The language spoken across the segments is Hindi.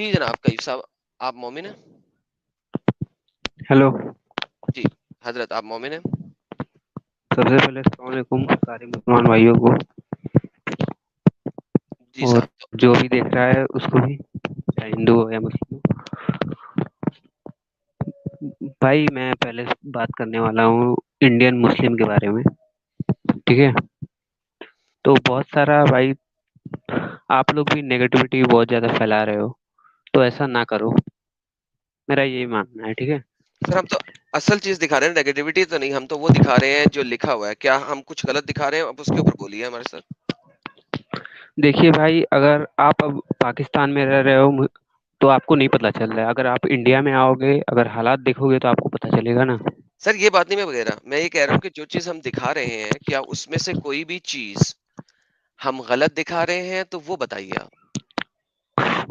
जी जनाब कईफ साहब, आप मोमिन हैं? हेलो। जी हजरत, आप मोमिन हैं? सबसे पहले अस्सलाम वालेकुम सारे मुसलमान भाइयों को, जी और साहब। तो जो भी देख रहा है उसको भी, चाहे हिंदू हो या मुस्लिम। भाई मैं पहले बात करने वाला हूँ इंडियन मुस्लिम के बारे में। ठीक है। तो बहुत सारा भाई, आप लोग भी नेगेटिविटी बहुत ज्यादा फैला रहे हो, तो ऐसा ना करो, मेरा यही मानना है। ठीक है। सर हम तो असल चीज दिखा रहे हैं, नेगेटिविटी तो नहीं, हम तो वो दिखा रहे हैं जो लिखा हुआ है। क्या हम कुछ गलत दिखा रहे हैं? अब उसके ऊपर बोलिए हमारे साथ। देखिए भाई, अगर आप अब पाकिस्तान में रह रहे हो तो आपको नहीं पता चल रहा है। अगर आप इंडिया में आओगे, अगर हालात देखोगे तो आपको पता चलेगा ना। सर ये बात नहीं मैं वगैरह, मैं ये कह रहा हूँ कि जो चीज हम दिखा रहे हैं, क्या उसमें से कोई भी चीज हम गलत दिखा रहे हैं तो वो बताइए आप।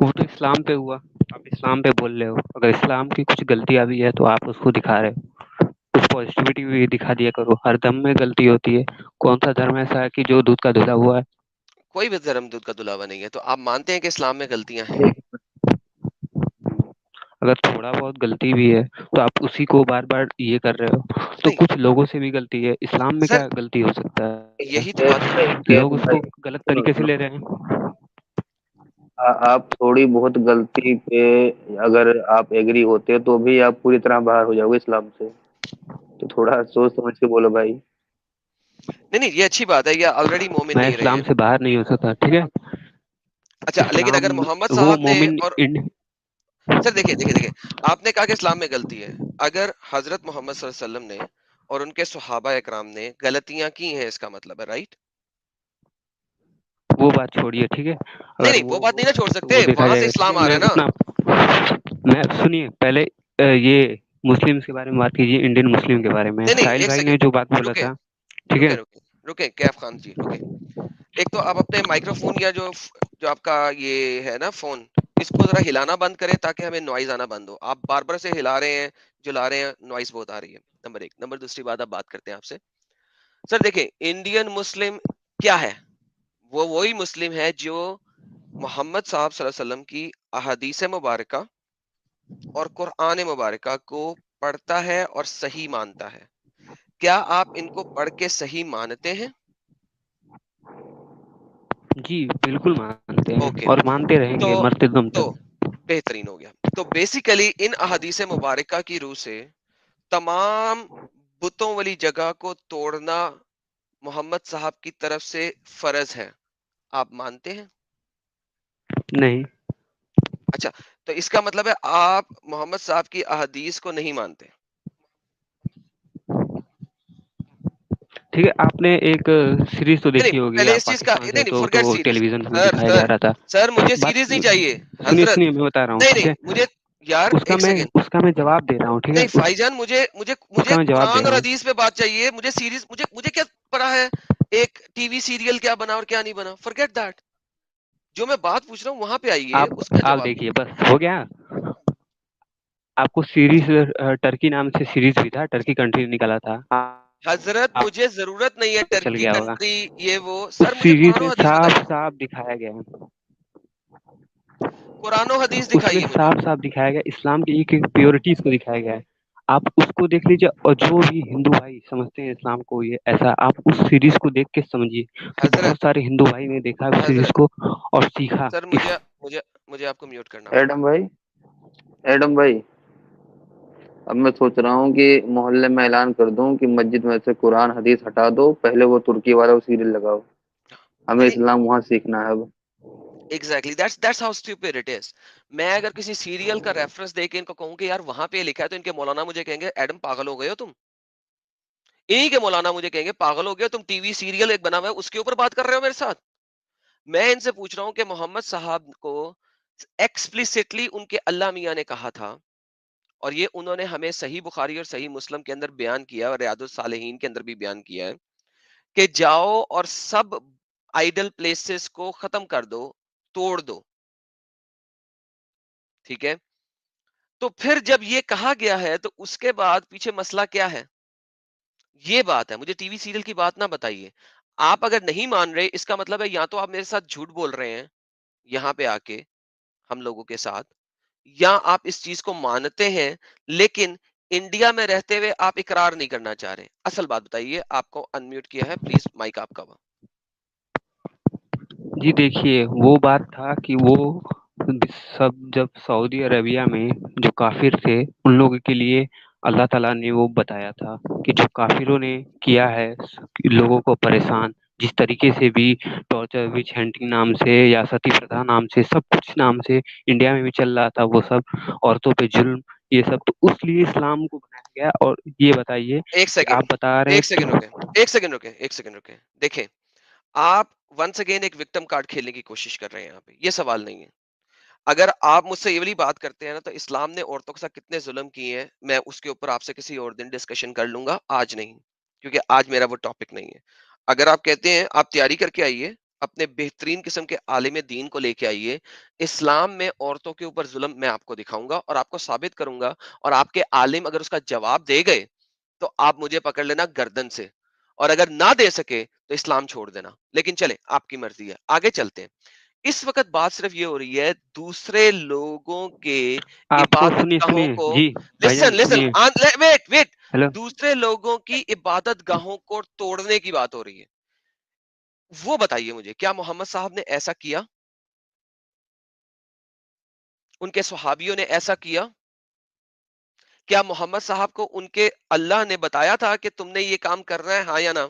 वो तो इस्लाम पे हुआ, आप इस्लाम पे बोल रहे हो। अगर इस्लाम की कुछ गलतियां भी है तो आप उसको दिखा रहे हो। कुछ पॉजिटिविटी भी दिखा दिया करो, हर धर्म में गलती होती है। कौन सा धर्म ऐसा है कि जो दूध का धुला हुआ है? कोई भी धर्म दूध का धुलावा नहीं है, तो आप मानते हैं कि इस्लाम में गलतियां हैं? एक, अगर थोड़ा बहुत गलती भी है तो आप उसी को बार बार ये कर रहे हो। तो नहीं कुछ लोगों से भी गलती है, इस्लाम में सर, क्या गलती हो सकता है? यही तो बात है ना। लोग उसको गलत सुनो तरीके से सुनो। ले रहे हैं। आप थोड़ी बहुत गलती पे अगर आप एग्री होते तो भी आप पूरी तरह बाहर हो जाओगे इस्लाम से। तो थोड़ा सोच समझ के बोलो भाई। नहीं नहीं, ये अच्छी बात है, ये ऑलरेडी मोमिन मैं नहीं रहे इस्लाम हैं। से बाहर नहीं हो सकता। ठीक है। अच्छा, लेकिन इस्लाम, अगर मोहम्मद वो साहब ने मोमिन और सर देखिए देखिए देखिए, आपने कहा कि इस्लाम में गलती है। अगर हजरत मोहम्मद सल्लल्लाहु अलैहि वसल्लम ने और उनके सहाबा इकराम ने गलतियां की हैं, इसका मतलब है राइट। वो बात छोड़िए। ठीक है। नहीं अगर नहीं, वो वो बात नहीं ना छोड़ तो वो सकते, देखा वहां से जाएगा। ठीक है, इस्लाम आ रहा मैं है ना। उतना, मैं सुनिए पहले, ये मुस्लिम्स के बारे में बात कीजिए, इंडियन मुस्लिम के बारे में नहीं नहीं, साहिल एक भाई सेकंड, ने जो बात बोला रुके था। ठीक रुके है। रुके रुके, कैफ खान जी रुके। एक तो आप अपने माइक्रोफोन या जो आपका ये है ना फोन, इसको जरा हिलाना बंद करें ताकि हमें नॉइज आना बंद हो। आप बार बार से हिला रहे हैं, जुला रहे हैं, नॉइज बहुत आ रही है। नंबर एक। नंबर दूसरी बात, आप बात करते हैं आपसे। सर देखिए, इंडियन मुस्लिम क्या है? वो वही मुस्लिम है जो मोहम्मद साहब सल्लल्लाहु अलैहि वसल्लम की अहादीस मुबारका और कुरान मुबारका को पढ़ता है और सही मानता है। क्या आप इनको पढ़ के सही मानते हैं? जी बिल्कुल मानते हैं, ओके। और मानते तो रहेंगे मरते दम तो तक। बेहतरीन हो गया। तो बेसिकली इन अहादीस मुबारका की रूह से तमाम बुतों वाली जगह को तोड़ना मोहम्मद साहब की तरफ से फर्ज है। आप मानते हैं? नहीं। अच्छा, तो इसका मतलब है आप मोहम्मद साहब की अहादीस को नहीं मानते। ठीक है, आपने एक सीरीज तो नहीं नहीं, देखी होगी, पहले आप इस चीज का पाकिस्तान नहीं से नहीं, तो फॉरगेट सीरीज। टेलीविजन में सर दिखाया जा सर रहा था। सर, मुझे बात, सीरीज नहीं चाहिए। सुनिए हजरत, सुनिए, मैं बता रहा हूँ। नहीं ठीक नहीं है। मुझे, यार उसका एक मैं सेकेंड। उसका मैं जवाब दे रहा हूँ। ठीक है। नहीं भाईजान, मुझे मुझे मुझे उसका मैं जवाब दे कुरान रहा और हूँ। हदीस पे बात चाहिए। मुझे सीरीज, मुझे मुझे क्या पड़ा है एक टीवी सीरियल क्या बना और क्या नहीं बना? Forget that. जो मैं बात पूछ रहा हूँ वहां पे आइए, उसका आप जवाब देखिए, दीजिए। बस हो गया। आपको सीरीज, टर्की नाम से सीरीज भी था, टर्की कंट्री निकाला था। हजरत, आप मुझे जरूरत नहीं है चल टर्की गया होगा। कंट्री, ये वो। उस सर मुझे सीरीज कुरान में और हदीस साफ बताइए। साफ दिखाया गया है। कुरान और हदीस उसमें दिखाइए मुझे। साफ साफ दिखाया गया, इस्लाम की एक एक प्योरिटीज को दिखाया गया है। आप उसको देख लीजिए, और जो भी हिंदू भाई समझते हैं इस्लाम को ये ऐसा, आप उस सीरीज को देख के समझिए कि हजरत, बहुत सारे हिंदू भाई ने देखा उस सीरीज हजरत, को और सीखा सर इस। मुझे मुझे मुझे आपको म्यूट करना होगा। एडम भाई, एडम भाई, अब मैं सोच रहा हूँ कि मोहल्ले में ऐलान कर दूं कि मस्जिद में से कुरान हदीस हटा दो, पहले वो तुर्की वाला वो सीरियल लगाओ। हमें नहीं, इस्लाम वहां सीखना है अब। Exactly, that's how stupid it is. मैं अगर किसी सीरियल का रेफरेंस देके इनको कहूं कि यार वहां पे लिखा है, तो इनके मौलाना मुझे कहेंगे एडम पागल हो गए हो तुम। इन्हीं के मौलाना मुझे कहेंगे पागल हो गए हो तुम, टीवी सीरियल एक बना हुआ है उसके ऊपर बात कर रहे हो मेरे साथ। मैं इनसे पूछ रहा हूँ कि मोहम्मद साहब को एक्सप्लिसिटली उनके अल्लाह मियां ने कहा था, और ये उन्होंने हमें सही बुखारी और सही मुस्लिम के अंदर बयान किया और रियादुस सालिहीन के अंदर भी बयान किया है कि जाओ और सब आइडल प्लेसेस को खत्म कर दो, तोड़ दो। ठीक है। तो फिर जब ये कहा गया है तो उसके बाद पीछे मसला क्या है? ये बात है, मुझे टीवी सीरियल की बात ना बताइए। आप अगर नहीं मान रहे, इसका मतलब है या तो आप मेरे साथ झूठ बोल रहे हैं यहां पे आके हम लोगों के साथ, या आप इस चीज को मानते हैं लेकिन इंडिया में रहते हुए आप इकरार नहीं करना चाह रहे? असल बात बताइए। आपको अनम्यूट किया है, प्लीज माइक आपका। जी देखिए, वो बात था कि वो सब जब सऊदी अरेबिया में जो काफिर थे, उन लोगों के लिए अल्लाह ताला ने वो बताया था कि जो काफिरों ने किया है लोगों को परेशान, जिस तरीके से भी टॉर्चर, विच हंटिंग नाम से या सती प्रथा नाम से, सब कुछ नाम से इंडिया में भी चल रहा था वो सब, औरतों पे जुल्म, ये सब, तो उसलिए इस्लाम को बनाया गया। और ये बताइए एक कि सेकंड, आप बता रहे हैं एक सेकंड रुके, एक सेकंड रुके, एक सेकंड रुके। देखें, आप वंस अगेन एक विक्टिम कार्ड खेलने की कोशिश कर रहे हैं यहाँ पे। ये सवाल नहीं है। अगर आप मुझसे ये वाली बात करते हैं ना, तो इस्लाम ने औरतों के साथ कितने जुल्म किए हैं, मैं उसके ऊपर आपसे किसी और दिन डिस्कशन कर लूंगा, आज नहीं, क्योंकि आज मेरा वो टॉपिक नहीं है। अगर आप कहते हैं, आप तैयारी करके आइए, अपने बेहतरीन किस्म के आलिम दीन को लेके आइए, इस्लाम में औरतों के ऊपर जुल्म मैं आपको दिखाऊंगा और आपको साबित करूंगा। और आपके आलिम अगर उसका जवाब दे गए तो आप मुझे पकड़ लेना गर्दन से, और अगर ना दे सके तो इस्लाम छोड़ देना। लेकिन चले, आपकी मर्जी है, आगे चलते हैं। इस वक्त बात सिर्फ ये हो रही है दूसरे लोगों के आपको इबादत सुनिए गाहों सुनिए को। जी, लिसन भाईजान लिसन, सुनिए। Wait wait. हेलो। दूसरे लोगों की इबादत गाहों को तोड़ने की बात हो रही है। वो बताइए मुझे, क्या मोहम्मद साहब ने ऐसा किया? उनके सहाबियों ने ऐसा किया? क्या मोहम्मद साहब को उनके अल्लाह ने बताया था कि तुमने ये काम करना है, हाँ या ना? ये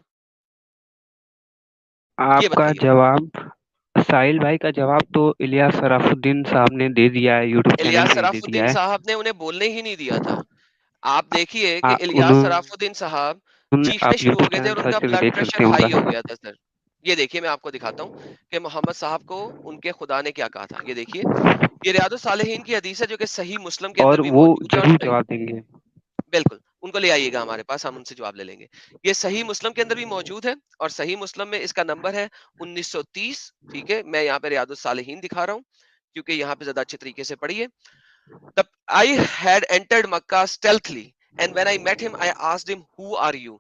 आपका बताइए मुझे। जवाब, साहिल भाई का जवाब तो इलियास सराफुद्दीन साहब ने दे दिया है, यूट्यूब चैनल इलियास पे ही दे सराफुद्दीन दिया है। साहब ने उन्हें बोलने ही नहीं दिया था। आप देखिए कि आ, इलियास सराफुद्दीन साहब चीखने आप शुरू हो यूट्यूब गए थे चैनल और उनका सर्च करके ब्लड देख प्रेशर सकते हो हाई हो उनका। गया था सर। ये देखिए, मैं आपको दिखाता हूँ कि मोहम्मद साहब को उनके खुदा ने क्या कहा था। ये देखिए, ये रियादुस सालिहीन की हदीस है जो कि सही मुस्लिम के अंदर और भी वो मौजूद है। और जरूर सही, जवाब देंगे। बिल्कुल उनको ले आइएगा हमारे पास, हम उनसे जवाब ले लेंगे। ये सही मुस्लिम के अंदर भी मौजूद है, और सही मुस्लिम में इसका नंबर है 1930। ठीक है, मैं यहाँ पे रियादुस सालिहीन दिखा रहा हूँ क्योंकि यहाँ पे ज्यादा अच्छे तरीके से पढ़िए। The I had entered Makkah stealthily, and when I met him, I asked him, "Who are you?"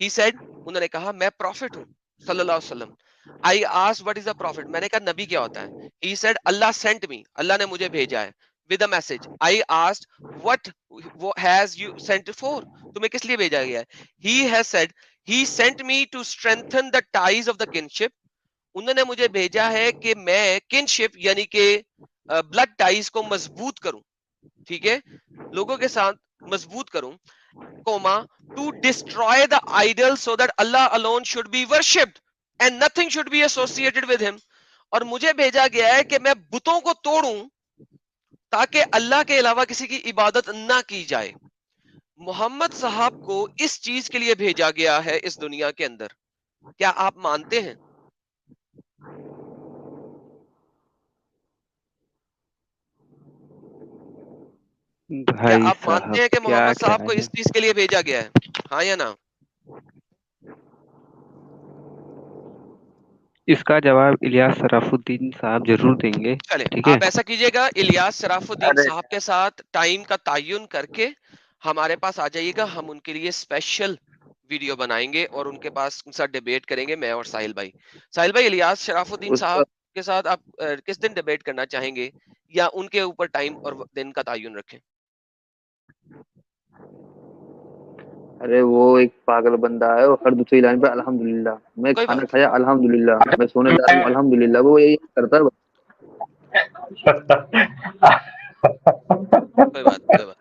He said, उन्होंने कहा, मैं प्रॉफिट हूँ सल्लल्लाहु अलैहि वसल्लम। I asked, "What is a prophet?" मैंने कहा, नबी क्या होता है? He said, "Allah sent me." अल्लाह ने मुझे भेजा है with a message. I asked, "What has you sent for?" तुम्हें किस लिए भेजा गया है? He has said, "He sent me to strengthen the ties of the kinship." उन्होंने मुझे भेजा है कि मैं किनशिप यानी कि ब्लड टाइज को मजबूत करूं। ठीक है, लोगों के साथ मजबूत करूं, comma, to destroy the idol so that Allah alone should be worshipped and nothing should be associated with him. और मुझे भेजा गया है कि मैं बुतों को तोड़ूं ताकि अल्लाह के अलावा किसी की इबादत ना की जाए। मोहम्मद साहब को इस चीज के लिए भेजा गया है इस दुनिया के अंदर। क्या आप मानते हैं? क्या भाई आप मानते साहब हैं कि क्या मोहम्मद क्या साहब को है। इस चीज के लिए भेजा गया है, हाँ या ना? इसका जवाब इलियास सराफुद्दीन साहब जरूर देंगे। चले, ठीक है। आप ऐसा कीजिएगा, इलियास सराफुद्दीन अरे साहब के साथ टाइम का तयन करके हमारे पास आ जाइएगा। हम उनके लिए स्पेशल वीडियो बनाएंगे और उनके पास उनके साथ डिबेट करेंगे, मैं और साहिल भाई। साहिल भाई, इलियास शराफुद्दीन उसका साहब के साथ आप किस दिन डिबेट करना चाहेंगे, या उनके ऊपर टाइम और दिन का तयन रखें? अरे वो एक पागल बंदा है, वो हर दूसरी लाइन पे अल्हम्दुलिल्लाह, मैं कोई खाना बात खाया अल्हम्दुलिल्लाह, मैं सोने जा रहा हूँ मैं अल्हम्दुलिल्लाह, वो यही करता है बस। कोई बात।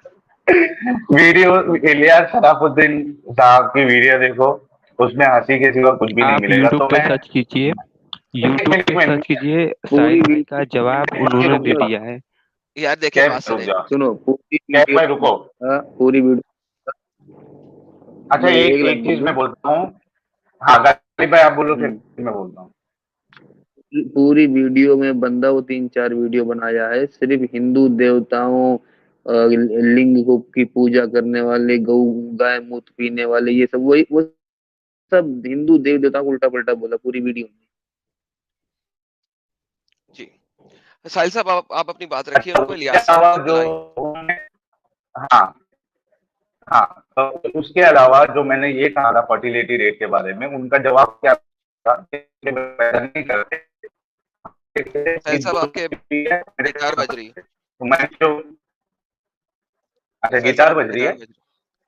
वीडियो इलियास शराफुद्दीन साहब की वीडियो देखो, उसमें हंसी के सिवा कुछ भी नहीं आप मिलेगा। यूट्यूब तो पे मैं सर्च कीजिए, एक यूट्यूब मिनट एक पे मिनट सर्च कीजिए, पूरी साहिल भाई का जवाब वीडियो उन्होंने रुक दे जा, दिया है। यार देखिए, बात कैब रुक सुने। जा, सुनो पूरी कैब वीडियो। भाई रुको। हाँ, पूरी वीडियो। अच्छा, मैं एक एक लाइन एक बोल चीज दूं। मैं बोलता हूँ। हाँ गालिब भाई आप बोलो, फिर हम्म, मैं बोलता हूँ। पूरी वीडियो में बंदा वो 3-4 वीडियो बनाया है, सिर्फ हिंदू देवताओं, लिंग को की पूजा करने वाले, गौ गाय मूत्र पीने वाले, ये सब वही वो सब हिंदू देव देवताओं को उल्टा पल्टा बोला पूरी वीडियो में। जी, साहिल साहब, आप अपनी बात रखिए, अच्छा, उनको उसके इलियास साहब अलावा को जो बुलाएं। हाँ हाँ, तो उसके अलावा जो मैंने ये कहा था फर्टिलिटी रेट के बारे में, उनका जवाब क्या था कि मैं पैदा नहीं करते साहिल कि साहब, जो आपके भी है मेरे गिटार बज रही है। तो मैं जो, अच्छा साहिल गिटार साहब बज रही गिटार है बज रही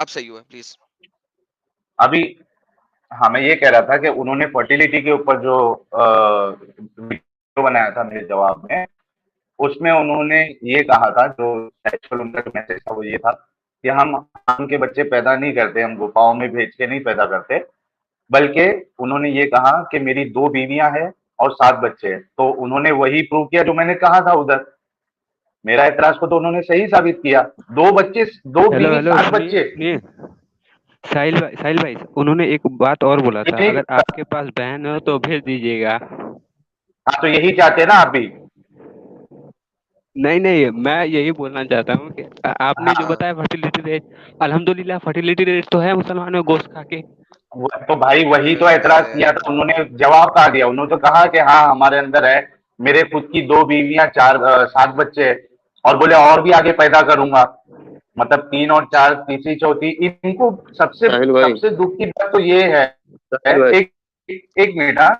अब सही हुआ प्लीज। अभी। हाँ, मैं ये कह रहा था कि उन्होंने फर्टिलिटी के ऊपर जो वीडियो बनाया था मेरे जवाब में, उसमें उन्होंने ये कहा था, जो एक्चुअल उनका जो मैसेज था वो ये था कि हम के बच्चे पैदा नहीं करते, हम गुफाओं में भेज के नहीं पैदा करते, बल्कि उन्होंने ये कहा कि मेरी 2 बीवियां हैं और 7 बच्चे हैं। तो उन्होंने वही प्रूव किया जो मैंने कहा था उधर। मेरा एतराज को तो उन्होंने सही साबित किया। 2 बच्चे, 2 हेलो बीवी, हेलो 7 सुनिए बच्चे। सुनिए, साहिल भाई उन्होंने एक बात और बोला था, नहीं, अगर आपके पास बहन हो तो भेज दीजिएगा। हाँ, तो यही चाहते हैं ना आप भी। नहीं नहीं, मैं यही बोलना चाहता हूँ कि आपने जो हाँ, बताया फर्टिलिटी रेट, अल्हम्दुलिल्लाह फर्टिलिटी रेट तो है मुसलमान में गोश्त खा के। तो भाई वही तो एतराज किया था उन्होंने, जवाब कहा दिया। उन्होंने तो कहा कि हाँ हमारे अंदर है, मेरे खुद की 2 बीवियां, 7 बच्चे हैं, और बोले और भी आगे पैदा करूंगा। मतलब 3 और 4, तीसरी चौथी। इनको सबसे साहिल भाई, सबसे दुख की बात तो ये है, साहिल भाई, एक एक मिनट, हाँ,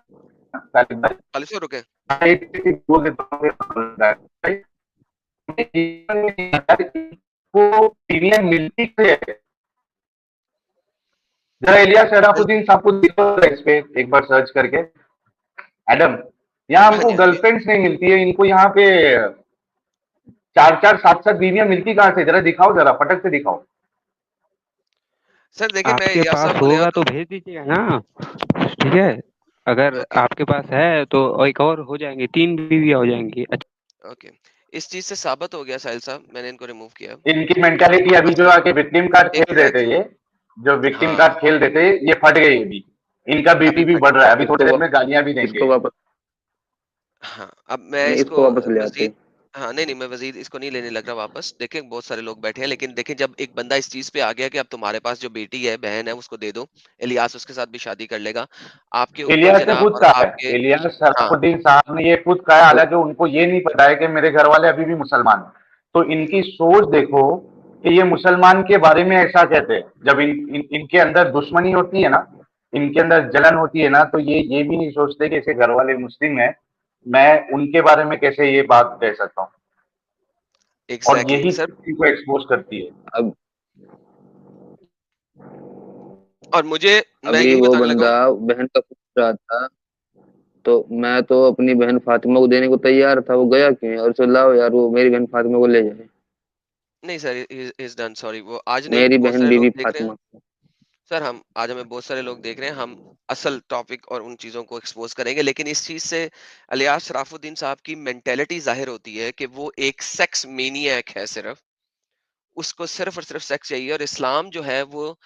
साहिल भाई, खालिद से रुके। एक बोल देता हूँ, भाई, जीवन में यार इनको बीवियां मिलती है। जरा इलियास शराफुद्दीन साहब को देखो इस पे एक बार सर्च करके, एडम। यहाँ हाँ हमको जी हाँ जी। गर्लफ्रेंड्स नहीं मिलती है, इनको यहाँ पे 4-4, 7-7 बीवियां मिलती कहाँ से? जरा दिखाओ, जरा फटक से दिखाओ। सर देखिए मैं आपके इलियास पास साहब बोले होगा तो भेज दीजिएगा ना, ठीक है। अगर ओके आपके पास है तो एक और हो जाएंगे, 3 बीवियां हो जाएंगी। अच्छा, ओके। इस चीज से साबित हो गया साहिल साहब, मैंने इनको रिमूव किया। इनकी मेंटालिटी अभी जो आके विक्टिम कार्ड खेल रहे थे, एग्जैक्टली। ये जो विक्टिम हाँ कार्ड खेल रहे थे, ये फट गई अभी। इनका अभी बीपी भी फट बढ़ गई। रहा है, अभी थोड़ी इसको देर वा- में गालियां भी देंगे। इसको वापस, हाँ अब मैं नहीं, इसको इसको वापस ले आते। मजीद, हाँ नहीं नहीं मैं मजीद इसको नहीं लेने लग रहा वापस। देखिए बहुत सारे लोग बैठे हैं, लेकिन देखिए जब एक बंदा इस चीज पे आ गया कि अब तुम्हारे पास जो बेटी है बहन है उसको दे दो, इलियास उसके साथ भी शादी कर लेगा, आपके ऊपर इलियास ने जनाब खुद और कहा है, आपके। इलियास हाँ शराफुद्दीन साहब ने ये खुद कहा है, हालांकि उनको ये नहीं पता है कि मेरे घर वाले अभी भी मुसलमान हैं। तो इनकी सोच देखो कि ये मुसलमान के बारे में ऐसा कहते हैं। जब इनके अंदर दुश्मनी होती है ना, इनके अंदर जलन होती है ना, तो ये भी नहीं सोचते कि इसके घर वाले मुस्लिम है, मैं उनके बारे में कैसे ये बात कह सकता हूँ। और एग्जैक्टली यही सर। चीज इनको एक्सपोज करती है। अब और मुझे, मैं अभी यही वो बताने लगा बंदा हूँ। बहन का पूछ रहा था, तो मैं तो अपनी बहन फातिमा को देने को तैयार था, वो गया क्यों है? और उसे लाओ यार, वो मेरी बहन फातिमा को ले जाए, नहीं सर इज डन, सॉरी वो आज नहीं, मेरी बहुत बहन सारे बीवी लोग देख रहे हैं। फातिमा। सर हम आज हमें बहुत सारे लोग देख रहे हैं, हम असल टॉपिक और उन चीजों को एक्सपोज करेंगे, लेकिन इस चीज से अलियास शराफुद्दीन साहब की मेंटेलिटी जाहिर होती है कि वो एक सेक्स मेनियक है। सिर्फ उसको सिर्फ और सिर्फ सेक्स चाहिए, और इस्लाम जो है वो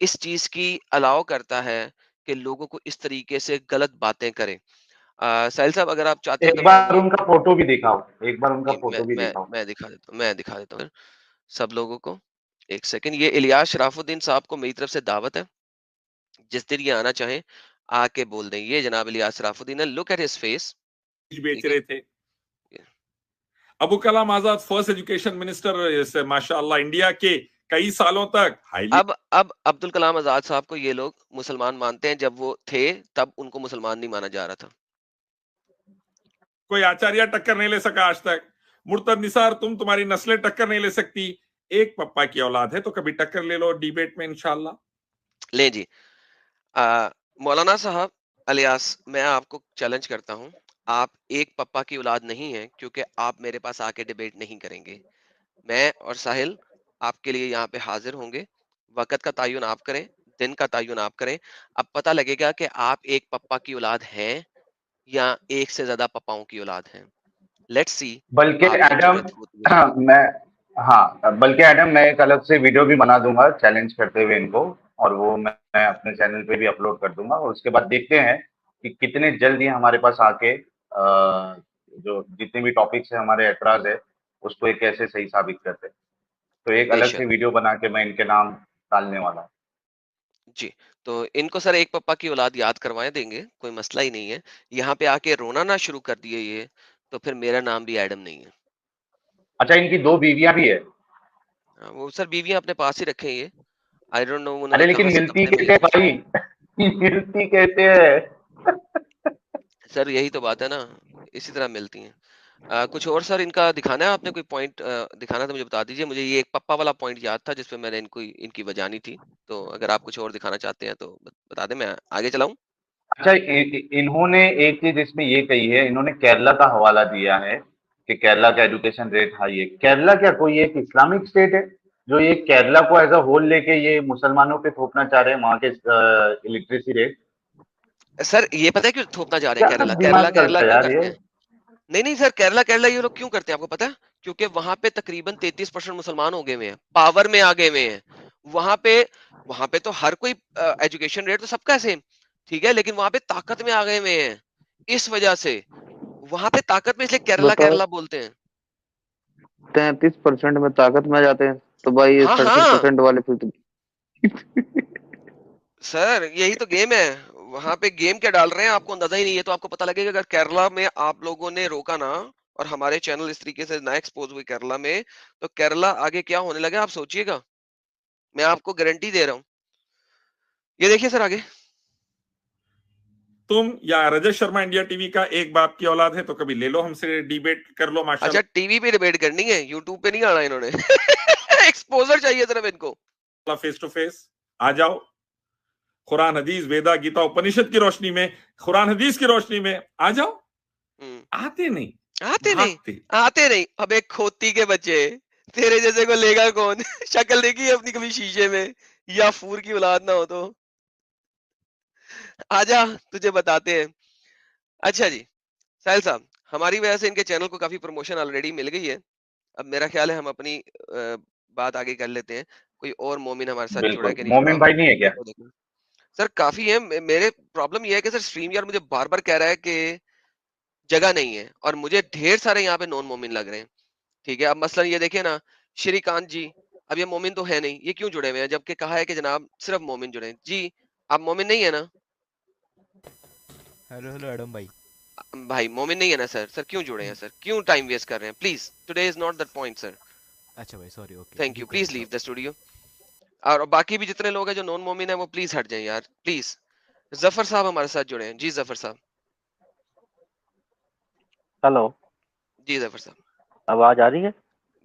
इस चीज की अलाउ करता है कि लोगों को इस तरीके से गलत बातें करें। साहिल साहब अगर आप चाहते हैं तो एक मैं बार ये, उनका फोटो भी दिखाओ, एक बार उनका जी फोटो भी दिखाओ। मैं दिखा देता हूँ, मैं दिखा देता हूँ सब लोगों को। एक सेकंड, ये इलियास शराफुद्दीन साहब को मेरी तरफ से दावत है, जिस दिन ये आना चाहें आके बोल दें। ये जनाब इलियास शराफुद्दीन है, लुक एट हिज फेस। बेच ठीक है। रहे थे। Abu Kalam Azad first education minister माशाअल्लाह, इंडिया के कई सालों तक हाईली। अब अब्दुल कलाम आजाद साहब को ये लोग मुसलमान मानते हैं, जब वो थे तब उनको मुसलमान नहीं माना जा रहा था। कोई आचार्य टक्कर नहीं ले सका आज तक। मुर्तद निसार, तुम्हारी नस्लें टक्कर नहीं ले सकती। एक पप्पा की औलाद है तो कभी टक्कर ले लो डिबेट में इंशाल्लाह। ले जी। मौलाना साहब अलियास, मैं आपको चैलेंज करता हूं, आप एक पप्पा की औलाद नहीं है, क्योंकि आप मेरे पास आके डिबेट नहीं करेंगे। मैं और साहिल आपके लिए यहाँ पे हाजिर होंगे। वक़्त का तयन आप करें, दिन का तयन आप करें। अब पता लगेगा कि आप एक पप्पा की औलाद हैं या एक से ज़्यादा पप्पाओं की औलाद हैं। लेट्स सी बल्कि आपकी एडम, जुर्रत होती है। मैं, हाँ, बल्कि एडम मैं एक अलग से वीडियो भी बना दूंगा चैलेंज करते हुए इनको, और वो मैं अपने चैनल पे भी अपलोड कर दूंगा, और उसके बाद देखते हैं कि कितने जल्द ये हमारे पास आके जो जितने भी टॉपिक्स है हमारे एतराज है, उसको ये कैसे सही साबित करते हैं। तो एक अलग बेशक। से वीडियो बना के मैं इनके नाम डालने वाला हूँ। जी, तो इनको सर एक पप्पा की औलाद याद करवाएँ देंगे, कोई मसला ही नहीं है। यहाँ पे आके रोना ना शुरू कर दिए ये, तो फिर मेरा नाम भी एडम नहीं है। अच्छा, इनकी 2 बीवियां भी है। वो सर बीवियाँ अपने पास ही रखे हैं ये। आई डोंट नो उन्होंने अरे लेकिन कहाँ से कब मिलती से कैसे मिले। है भाई? मिलती कैसे है? सर यही तो बात है ना, इसी तरह मिलती हैं। कुछ और सर इनका दिखाना है आपने कोई पॉइंट दिखाना तो मुझे बता दीजिए। मुझे ये एक पप्पा वाला पॉइंट याद था जिसपे मैंने इनकी बजानी थी। तो अगर आप कुछ और दिखाना चाहते हैं तो बता दें, मैं आगे चलाऊँ? अच्छा, इन्होंने एक चीज इसमें ये कही है, इन्होंने केरला का हवाला दिया है कि केरला का एजुकेशन रेट हाई है। केरला क्या कोई एक इस्लामिक स्टेट है जो ये केरला को एज अ होल लेके ये मुसलमानों पे थोपना चाह रहे हैं वहां के इलिटरेसी रेट? सर ये पता है क्यों थोपना चाह रहे हैं क्या केरला? सब दिमाग केरला चलता है क्यों यार करते ये? हैं? नहीं सर, केरला ये लोग क्यों करते हैं आपको पता है? क्योंकि वहां पे तकरीबन 33% मुसलमान हो गए हुए हैं, पावर में आ गए हुए हैं। वहां पे वहां पे तो हर कोई एजुकेशन रेट तो सबका सेम, ठीक है, लेकिन वहां पे ताकत में आ गए हुए हैं। इस वजह से वहां पे ताकत में, इसलिए केरला बताओ, केरला बोलते हैं। 33% में ताकत में आ जाते हैं तो भाई ये हाँ हाँ 38% वाले फिर तो सर, यही तो गेम है। वहां पे गेम क्या डाल रहे हैं आपको अंदाजा ही नहीं है। तो आपको पता लगेगा अगर केरला में आप लोगों ने रोका ना, और हमारे चैनल इस तरीके से ना एक्सपोज हुए केरला में, तो केरला आगे क्या होने लगा आप सोचिएगा। मैं आपको गारंटी दे रहा हूँ। ये देखिए सर आगे। तुम या रजत शर्मा इंडिया टीवी का एक बाप की औलाद है तो कभी ले लो, हमसे डिबेट कर लो। अच्छा, माशाल्लाह टीवी पे डिबेट करनी है, यूट्यूब पे नहीं आना इन्होंने। एक्सपोजर चाहिए सिर्फ इनको। फेस टू फेस आ जाओ। कुरान हदीस वेदा गीता उपनिषद की रोशनी में, कुरान हदीस की रोशनी में आ जाओ। आते नहीं, भागते। आते नहीं। अबे खोती के बच्चे, तेरे जैसे को लेगा कौन? शक्ल देखी है अपनी कभी शीशे में? या फूर की औलाद ना हो तो आजा, तुझे बताते हैं। अच्छा जी साहिल साहब, हमारी वजह से इनके चैनल को काफी प्रमोशन ऑलरेडी मिल गई है। अब मेरा ख्याल है हम अपनी बात आगे कर लेते हैं। कोई और मोमिन हमारे साथ जुड़ा है बिल्कुल, कि नहीं जुड़ा, मोमिन भाई नहीं है क्या? वो देखो। सर काफी है। मेरे प्रॉब्लम ये है कि सर स्ट्रीम यार मुझे बार बार कह रहा है कि जगह नहीं है, और मुझे ढेर सारे यहाँ पे नॉन मोमिन लग रहे हैं। ठीक है, अब मसलन ये देखिए ना, श्रीकांत जी, अब ये मोमिन तो है नहीं, ये क्यों जुड़े हुए हैं जबकि कहा है कि जनाब सिर्फ मोमिन जुड़े हैं जी। आप मोमिन नहीं है ना? हेलो हेलो एडम भाई। भाई मोमिन नहीं है ना सर? सर क्यों जुड़े हैं सर? क्यों टाइम वेस्ट कर रहे हैं? Please, today is not that point sir. अच्छा भाई sorry, okay thank you, leave कर प्लीज देता लीव हूँ। The studio. और बाकी भी जितने लोग हैं जो नॉन मोमिन है वो प्लीज हट जाएं यार, प्लीज। जफर साहब हमारे साथ जुड़े हैं जी। जफर साहब। हेलो, जी जफर साहब। आवाज आ रही है?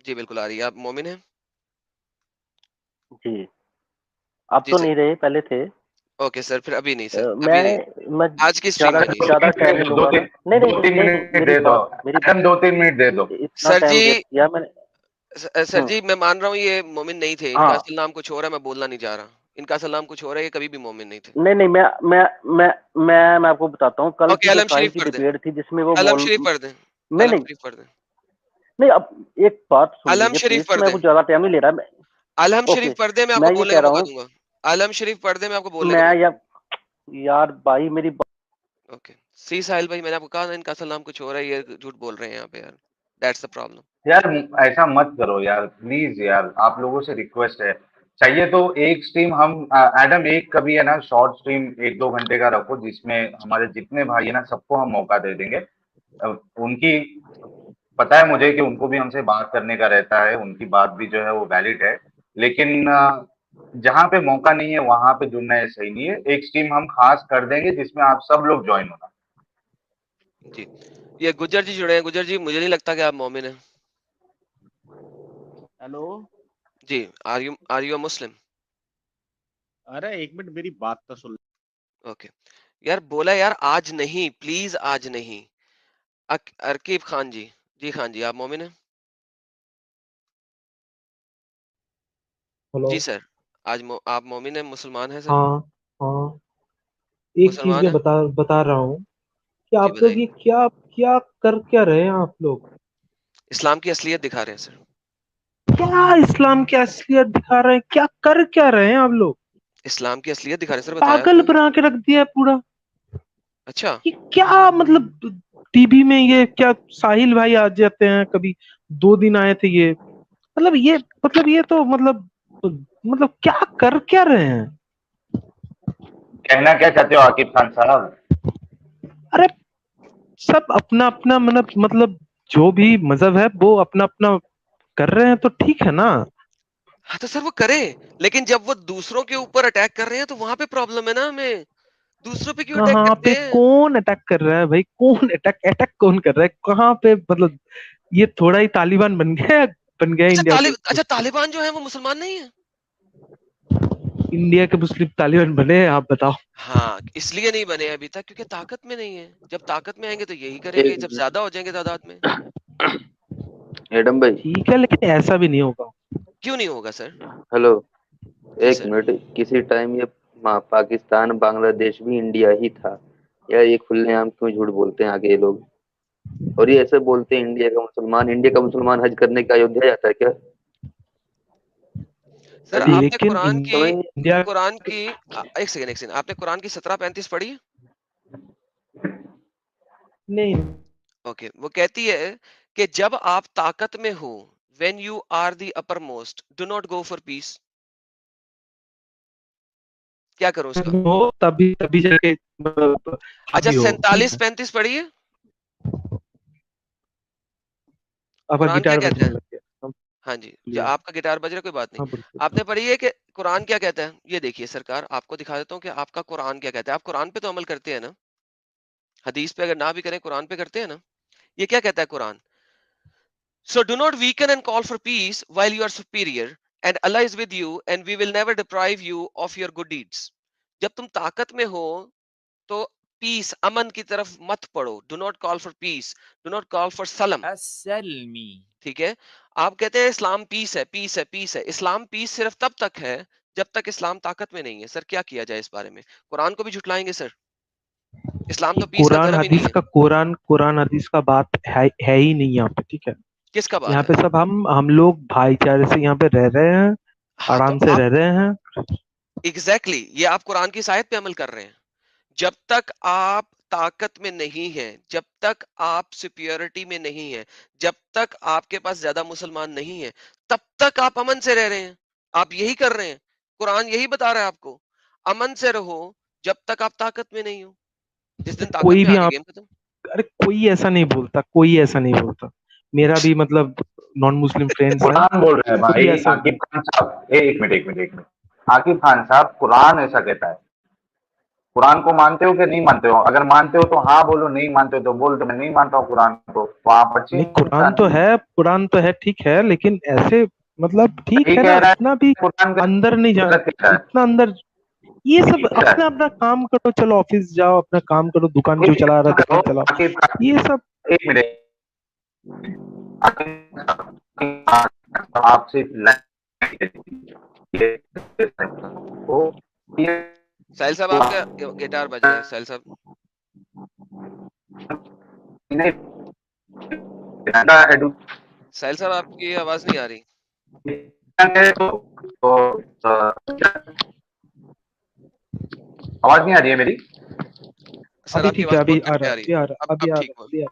जी बिल्कुल आ रही है। आप मोमिन हैं? जी, अब जी तो सर। नहीं रहे, पहले थे। ओके सर, फिर अभी नहीं सर, अभी नहीं। मैं आज की स्ट्रीम ज्यादा में नहीं सर। ज्यादा टाइम दे नहीं दो, लूंगा मैं। नहीं नहीं दो नहीं तीन नहीं नहीं, मिनट मेरी दे दो, बात मेरी एडम 2-3 मिनट दे दो। इतना सर टाइम जी, वेस्ट किया मैंने। सर जी मैं मान रहा हूँ ये मोमिन नहीं थे, इनका हाँ, असल नाम कुछ और है, मैं बोलना नहीं चाह रहा। इनका असल नाम कुछ और है, ये कभी भी मोमिन नहीं थे। नहीं नहीं, मैं आपको बताता हूँ, कल ओके, की जो अलम साहिल शरीफ की पढ़ दें। डिबेट थी जिसमें वो अलम मोल। शरीफ पढ़ दें। नहीं अलम नहीं शरीफ पढ़ दें। नहीं, अब एक बात सुन अलम लीजिए शरीफ प्लीज, पढ़ मैं दें। कुछ ज्यादा टाइम नहीं ले रहा मैं। अलम ओके, शरीफ पढ़ दें, मैं आपको मैं ये बोलने कह का रहा मौका हूँ, दूंगा। अलम शरीफ पढ़ दें, मैं आपको बोलने का मैं मौका यार भाई मेरी दूंगा। ओके सी साहिल भाई, मैंने आपको कहा ना इनका असल नाम कुछ और है, ये झूठ बोल रहे हैं यहाँ पे यार। That's the problem. यार ऐसा मत करो यार, प्लीज यार, आप लोगों से रिक्वेस्ट है। चाहिए तो एक स्ट्रीम हम एडम, एक कभी है ना शॉर्ट स्ट्रीम 1-2 घंटे का रखो जिसमें हमारे जितने भाई है ना सबको हम मौका दे देंगे। उनकी पता है मुझे कि उनको भी हमसे बात करने का रहता है, उनकी बात भी जो है वो वैलिड है, लेकिन जहाँ पे मौका नहीं है वहां पे जुड़ना है सही नहीं है। एक स्ट्रीम हम खास कर देंगे जिसमें आप सब लोग ज्वाइन होना। जी, ये गुज्जर जी जुड़े हैं। गुज्जर जी, मुझे नहीं लगता कि आप मोमिन हैं। हेलो। जी, आर यू अ मुस्लिम? अरे एक मिनट, मेरी बात तो सुन। ओके यार, बोला यार आज नहीं, प्लीज आज नहीं। अरकीब खान जी, जी खान जी, आप मोमिन हैं? हेलो। जी सर। आप मोमिन हैं, मुसलमान हैं सर? हाँ हाँ, एक चीज मुसलमान मैं हैं? बता बता रहा हूँ कि जी आप लोग बताइए। ये क्या क्या कर क्या रहे हैं आप लोग? इस्लाम की असलियत दिखा रहे हैं सर। क्या इस्लाम की असलियत दिखा रहे हैं? क्या कर क्या रहे हैं आप लोग? इस्लाम की असलियत दिखा रहे हैं सर, बताया तो पागल है। बना के रख दिया है पूरा। अच्छा। ये क्या मतलब, टीवी में ये क्या, साहिल भाई आ जाते हैं कभी, 2 दिन आए थे ये, मतलब ये तो मतलब क्या कर क्या रहे हैं? कहना क्या चाहते हो आकिब खान साहब? अरे सब अपना अपना मतलब जो भी मजहब है वो अपना अपना कर रहे हैं तो ठीक है ना। हाँ तो सर वो करें, लेकिन जब वो दूसरों के ऊपर अटैक कर रहे हैं तो वहां पे प्रॉब्लम है ना हमें। दूसरों पे क्यों अटैक कहाँ करते पे हैं? कौन अटैक कर रहा है भाई? कौन अटैक कौन कर रहा है? कहाँ पे मतलब ये थोड़ा ही तालिबान बन गया इंडिया के अच्छा तालिबान जो है वो मुसलमान नहीं है? इंडिया के मुस्लिम तालिबान बने हैं, आप बताओ। हाँ, इसलिए नहीं बने अभी तक क्योंकि ताकत में नहीं है। जब ताकत में आएंगे तो यही करेंगे, एक जब ज्यादा हो जाएंगे तादाद में। एडम भाई, ठीक है, लेकिन ऐसा भी नहीं होगा। क्यों नहीं होगा सर? हेलो, जी एक सर। मिनट। किसी टाइम ये पाकिस्तान बांग्लादेश भी इंडिया ही था यार। ये खुलेआम क्यों झूठ बोलते हैं आगे ये लोग? और ये ऐसे बोलते हैं इंडिया का मुसलमान हज करने के अयोध्या जाता है क्या? सर अभी आपने लेकिन इंडिया कुरान की एक सेकंड आपने कुरान की 17:35 पढ़ी है? नहीं। ओके, वो कहती है कि जब आप ताकत में हो, when you are the uppermost, do not go for peace. क्या करो उसका? हो तभी तभी जाके मतलब अच्छा हावी हो, ठीक है। 47:35 पढ़ी है? अब कुरान क्या गिटार कहता बजने है? लग गया। हाँ, हाँ जी, जो बोलिए। आपका गिटार बज रहा है कोई बात नहीं। हाँ, बोलिए। आपने पढ़ी है कि कुरान क्या कहता है? ये देखिए सरकार, आपको दिखा देता हूँ कि आपका कुरान क्या कहता है। आप कुरान पे तो अमल करते हैं ना? हदीस पे अगर ना भी करें, कुरान पे करते हैं ना? ये क्या कहता है Quran? So do not weaken and call for peace while you are superior, and Allah is with you, and we will never deprive you of your good deeds. जब तुम ताकत में हो तो पीस, अमन की तरफ मत पढ़ो। Do not call for peace, do not call for सलम। असलमी। ठीक है? आप कहते हैं इस्लाम पीस है, पीस है, पीस है। इस्लाम पीस सिर्फ तब तक है जब तक इस्लाम ताकत में नहीं है। सर क्या किया जाए इस बारे में? कुरान को भी झुटलाएंगे सर? इस्लाम ये तो पीस का धर्म ही नहीं है। कुरान हदीस का बात है ही नहीं यहाँ पे, ठीक है। किसका यहाँ बात है? पे सब हम लोग भाईचारे से यहाँ पे रह रहे हैं, हाँ तो आराम से आप रह रहे हैं। एग्जैक्टली ये आप कुरान की आयत पे अमल कर रहे हैं। जब तक आप ताकत में नहीं है, जब तक आप सुपियोरिटी में नहीं है, जब तक आपके पास ज्यादा मुसलमान नहीं है, तब तक आप अमन से रह रहे हैं। आप यही कर रहे हैं। कुरान यही बता रहा है आपको, अमन से रहो जब तक आप ताकत में नहीं हो। जिस दिन ताकत कोई में भी आ गई आप, गेम खत्म। अरे कोई ऐसा नहीं बोलता, कोई ऐसा नहीं बोलता। मेरा भी मतलब नॉन मुस्लिम फ्रेंड्स हैं, कुरान बोल रहे हैं कोई भाई, ऐसा। आकिब खान साहब। एक मिनट। आकिब खान साहब, कुरान ऐसा कहता है। कुरान को मानते हो कि नहीं मानते हो? अगर मानते हो तो हाँ बोलो, नहीं मानते हो तो बोल दो मैं नहीं मानता हूँ कुरान को। तो आप अच्छे नहीं, इंसान हैं। कुरान तो है, ठीक है, लेकिन ऐसे मतलब ठीक सही है ना, कह रहा इतना भी है, कुरान का अंदर नहीं जा, गलत कह रहा है। इतना अंदर। ये सब सही कह रहा अपना अपना काम करो, चलो ऑफिस जाओ, अपना काम करो, दुकान है। जो एक चला रहा है काम करो, दुकान चलाओ, आकिब खान, ये सब। एक मिनट। आकिब साहब, आप सिर्फ साहिल साहब आपका गिटार बज रहा है साहिल साहब। साहिल साहब आपकी आवाज नहीं आ रही। आवाज नहीं आ रही है मेरी? सर अभी आपकी ठीक है, आवाज अभी बहुत आ कट के रहा आ है, रही अभी है। आ रहा है, अब अभी आ ठीक रहा है, हुआ। अभी आ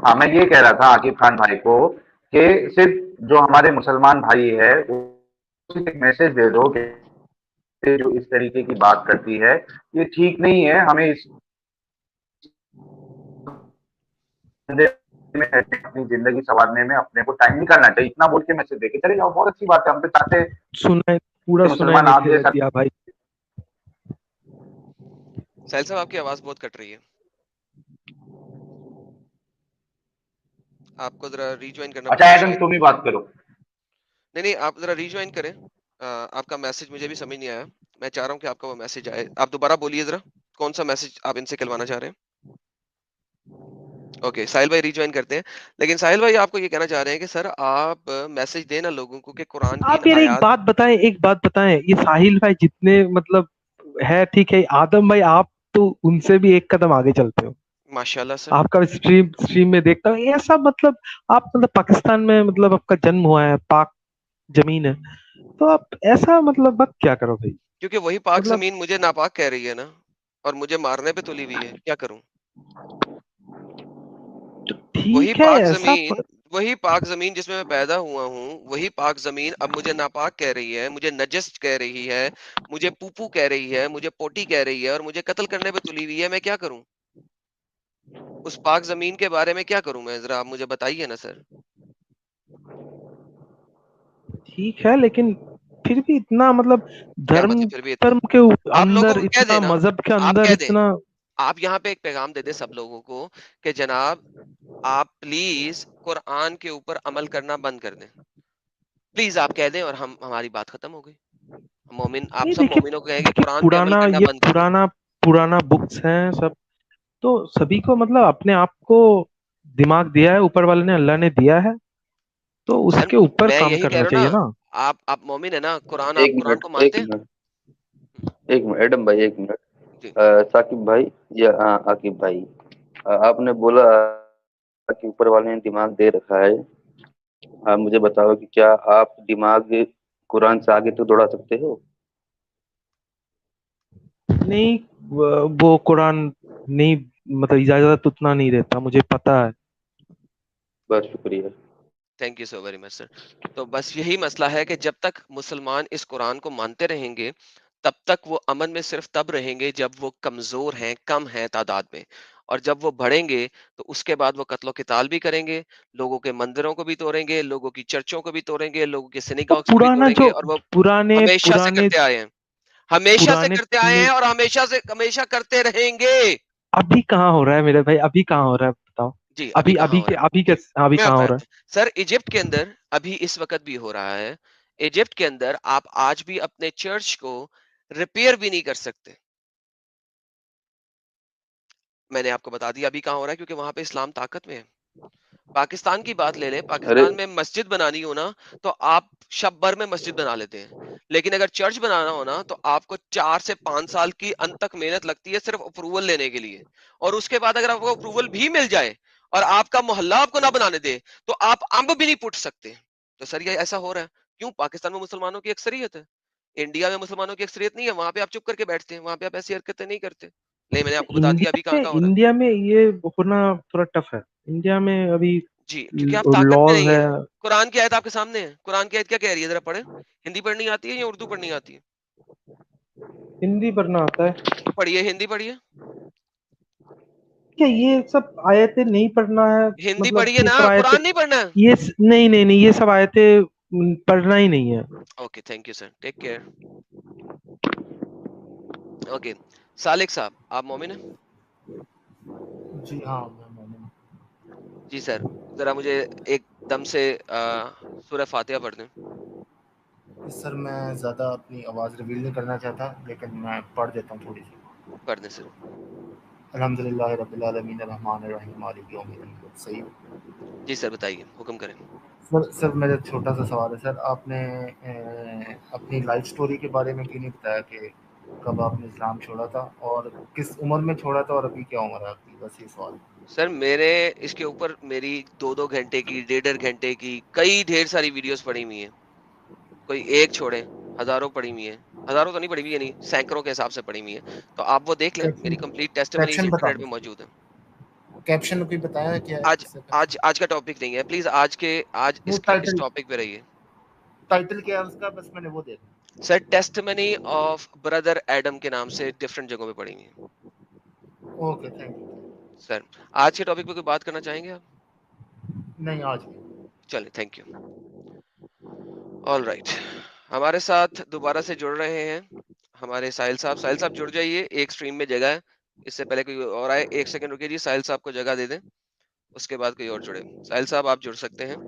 हाँ, मैं ये कह रहा था आकिब खान भाई को कि सिर्फ जो हमारे मुसलमान भाई है उसे एक मैसेज दे दो कि जो इस तरीके की बात करती है ये ठीक नहीं है। हमें इस में अपनी जिंदगी संवारने में अपने को टाइम निकालना चाहिए। इतना बोल के मैसेज दे के चले जाओ, बहुत अच्छी बात है। हम तो चाहते हैं सुनाई, पूरा कि सुनाई मुसलमान नहीं आप जैसा। दिया भाई। साहिल साहब आपकी आवाज बहुत कट रही है। आपको जरा रीज्वाइन करना अच्छा पड़ेगा एडम, शायद। तुम ही बात करो। नहीं आप जरा रीज्वाइन करें। आपका मैसेज मुझे भी समझ नहीं आया। मैं चाह रहा हूँ कि आपका वो मैसेज आए। आप दोबारा बोलिए जरा, कौन सा मैसेज आप इनसे कहलवाना चाह रहे हैं? ओके साहिल भाई रीज्वाइन करते हैं। लेकिन साहिल भाई आपको ये कहना चाह रहे हैं कि सर आप मैसेज देना लोगों को कि कुरान की इन आप यार आयात। एक बात बताएं, ये साहिल भाई जितने मतलब है, ठीक है, आदम भाई आप तो उनसे भी एक कदम आगे चलते हो। माशाल्लाह सर। आपका स्ट्रीम में देखता हूँ ऐसा, मतलब आप मतलब पाकिस्तान में मतलब आपका जन्म हुआ है, पाक जमीन है, तो आप ऐसा मतलब मत क्या करो भाई। क्योंकि वही पाक मतलब जमीन मुझे नापाक कह रही है ना, और मुझे मारने पे तुली हुई है। क्या करूं? वही ठीक है पाक ऐसा जमीन, वही पाक जमीन जिसमें मैं पैदा हुआ हूँ, वही पाक जमीन अब मुझे नापाक कह रही है, मुझे नजस कह रही है, मुझे पूपू कह रही है, मुझे पोटी कह रही है, और मुझे कत्ल करने पे तुली हुई है। मैं क्या करूं? उस पाक जमीन के बारे में क्या करूं मैं? जरा आप मुझे बताइए ना सर। ठीक है, लेकिन फिर भी इतना मतलब क्या धर्म मतलब फिर भी इतना धर्म के आप लोगों अंदर को कह इतना देना मजहब के आप अंदर कह दें इतना आप यहाँ पे एक पैगाम दे दे सब लोगों को कि जनाब आप प्लीज कुरान के ऊपर अमल करना बंद कर दें प्लीज आप कह दें और हम हमारी बात खत्म हो गई मोमिन आप नहीं सब देखिए मोमिनों को कहेंगे देखिए कुरान पे अमल पुराना करना ये बंद कर दें पुराना बुक्स हैं सब तो सभी को मतलब अपने आप को दिमाग दिया है ऊपर वाले ने अल्लाह ने दिया है तो सर उसके ऊपर मैं काम यही कह करना रहा चाहिए हूँ ना। ना आप मोमिन है ना कुरान आप एक कुरान मिनट को एक मानते हैं मिनट एक मिनट एडम भाई, एक मिनट। जी साकिब भाई या आकिब भाई, आपने बोला कि ऊपर वाले ने दिमाग दे रखा है। आप मुझे बताओ कि क्या आप दिमाग कुरान से आगे तो दौड़ा सकते हो? नहीं वो कुरान नहीं मतलब इजाजत उतना नहीं देता मुझे पता है। बस शुक्रिया। Thank you so very much sir तो बस यही मसला है कि जब तक मुसलमान इस कुरान को मानते रहेंगे तब तक वो अमन में सिर्फ तब रहेंगे जब वो कमजोर हैं कम हैं तादाद में और जब वो बढ़ेंगे तो उसके बाद वो कत्लो किताल भी करेंगे लोगों के मंदिरों को भी तोड़ेंगे लोगों की चर्चों को भी तोड़ेंगे लोगों के तो सिनेगॉग्स को भी तोड़ेंगे और वो पुराने हमेशा से पुराने करते आए हैं हमेशा से पुराने करते आए हैं और हमेशा करते रहेंगे अभी कहाँ हो रहा है मेरे भाई अभी कहाँ हो रहा है बताओ। जी अभी अभी कहाँ अभी हो के रहा अभी है के जी अभी मैं कहाँ हो बताया रहा है। था सर इजिप्ट के अंदर अभी इस वक्त भी हो रहा है इजिप्ट के अंदर आप आज भी अपने चर्च को रिपेयर भी नहीं कर सकते मैंने आपको बता दिया अभी कहाँ हो रहा है क्योंकि वहां पे इस्लाम ताकत में है पाकिस्तान की बात ले लें अरे पाकिस्तान में मस्जिद बनानी हो ना तो आप शब भर में मस्जिद बना लेते हैं लेकिन अगर चर्च बनाना हो ना तो आपको 4 से 5 साल की अंत तक मेहनत लगती है सिर्फ अप्रूवल लेने के लिए और उसके बाद अगर आपको अप्रूवल भी मिल जाए और आपका मोहल्ला आपको ना बनाने दे तो आप अंब भी नहीं पुट सकते तो सर ये ऐसा हो रहा है क्यों पाकिस्तान में मुसलमानों की अक्सरियत है इंडिया में मुसलमानों की अक्सरियत नहीं है वहां पे आप चुप करके बैठते हैं वहां पे आप ऐसी हरकतें नहीं करते नहीं मैंने आपको बता दिया अभी कहाँ कहाँ हो रहा है इंडिया में ये होना थोड़ा टफ है। इंडिया में अभी जी क्योंकि आप ताकत में लॉज नहीं है। है कुरान की आयत आपके सामने है कुरान की आयत क्या कह रही है जरा पढ़े हिंदी पढ़नी आती है या उर्दू पढ़नी आती है हिंदी पढ़ना आता है। पढ़िए हिंदी पढ़िए क्या ये सब आयतें नहीं पढ़ना है हिंदी मतलब पढ़िए ये ना सब आयतें कुरान नहीं पढ़ना है नहीं नहीं नहीं ये सब आयतें पढ़ना ही नहीं है। Okay thank you sir take care okay Salik Sahab आप मोमिन हैं जी हाँ मैं मोमिन हूँ। जी सर जरा मुझे एकदम से सूरह फातिहा पढ़ दें सर मैं ज़्यादा अपनी आवाज़ रिवील नहीं करना चाहता लेकिन मैं पढ़ देता हूँ थोड़ी सी। पढ़ दें सर अल्हम्दुलिल्लाह रब्बिल आलमीन अर्रहमानिर रहीम मालिक यौमिद्दीन। सही। जी सर बताइए हुक्म करें सर मेरा छोटा सा सवाल है सर आपने अपनी लाइफ स्टोरी के बारे में क्यों नहीं बताया कि कब आपने इस्लाम छोड़ा था और किस उम्र में छोड़ा था और अभी क्या उम्र है आपकी बस ये सवाल। सर मेरे इसके ऊपर मेरी 2-2 घंटे की 1.5 घंटे की कई ढेर सारी वीडियोस पड़ी हुई हैं कोई एक छोड़े हजारों पड़ी हुई है हजारों तो नहीं पड़ी हुई है नहीं सैकड़ों के हिसाब से पड़ी हुई है तो आप वो देख लें मेरी कंप्लीट टेस्टिमनीज कैप्शन बता इंटरनेट पे दो मौजूद है कैप्शन कोई बताया क्या है आज इससे आज आज का टॉपिक नहीं है प्लीज आज वो इस टॉपिक पे रहिए टाइटल क्या है उसका बस मैंने वो देखा। Sir testimony of brother Adam के नाम से डिफरेंट जगहों पे पड़ी हुई है ओके थैंक यू। सर आज के टॉपिक पे कोई बात करना चाहेंगे आप नहीं आज नहीं। चलिए थैंक यू ऑल राइट हमारे साथ दोबारा से जुड़ रहे हैं हमारे साहिल साहब जुड़ जाइए एक स्ट्रीम में जगह है इससे पहले कोई और आए 1 सेकंड रुकिए जी साहिल साहब को जगह दे दें उसके बाद कोई और जुड़े साहिल साहब आप जुड़ सकते हैं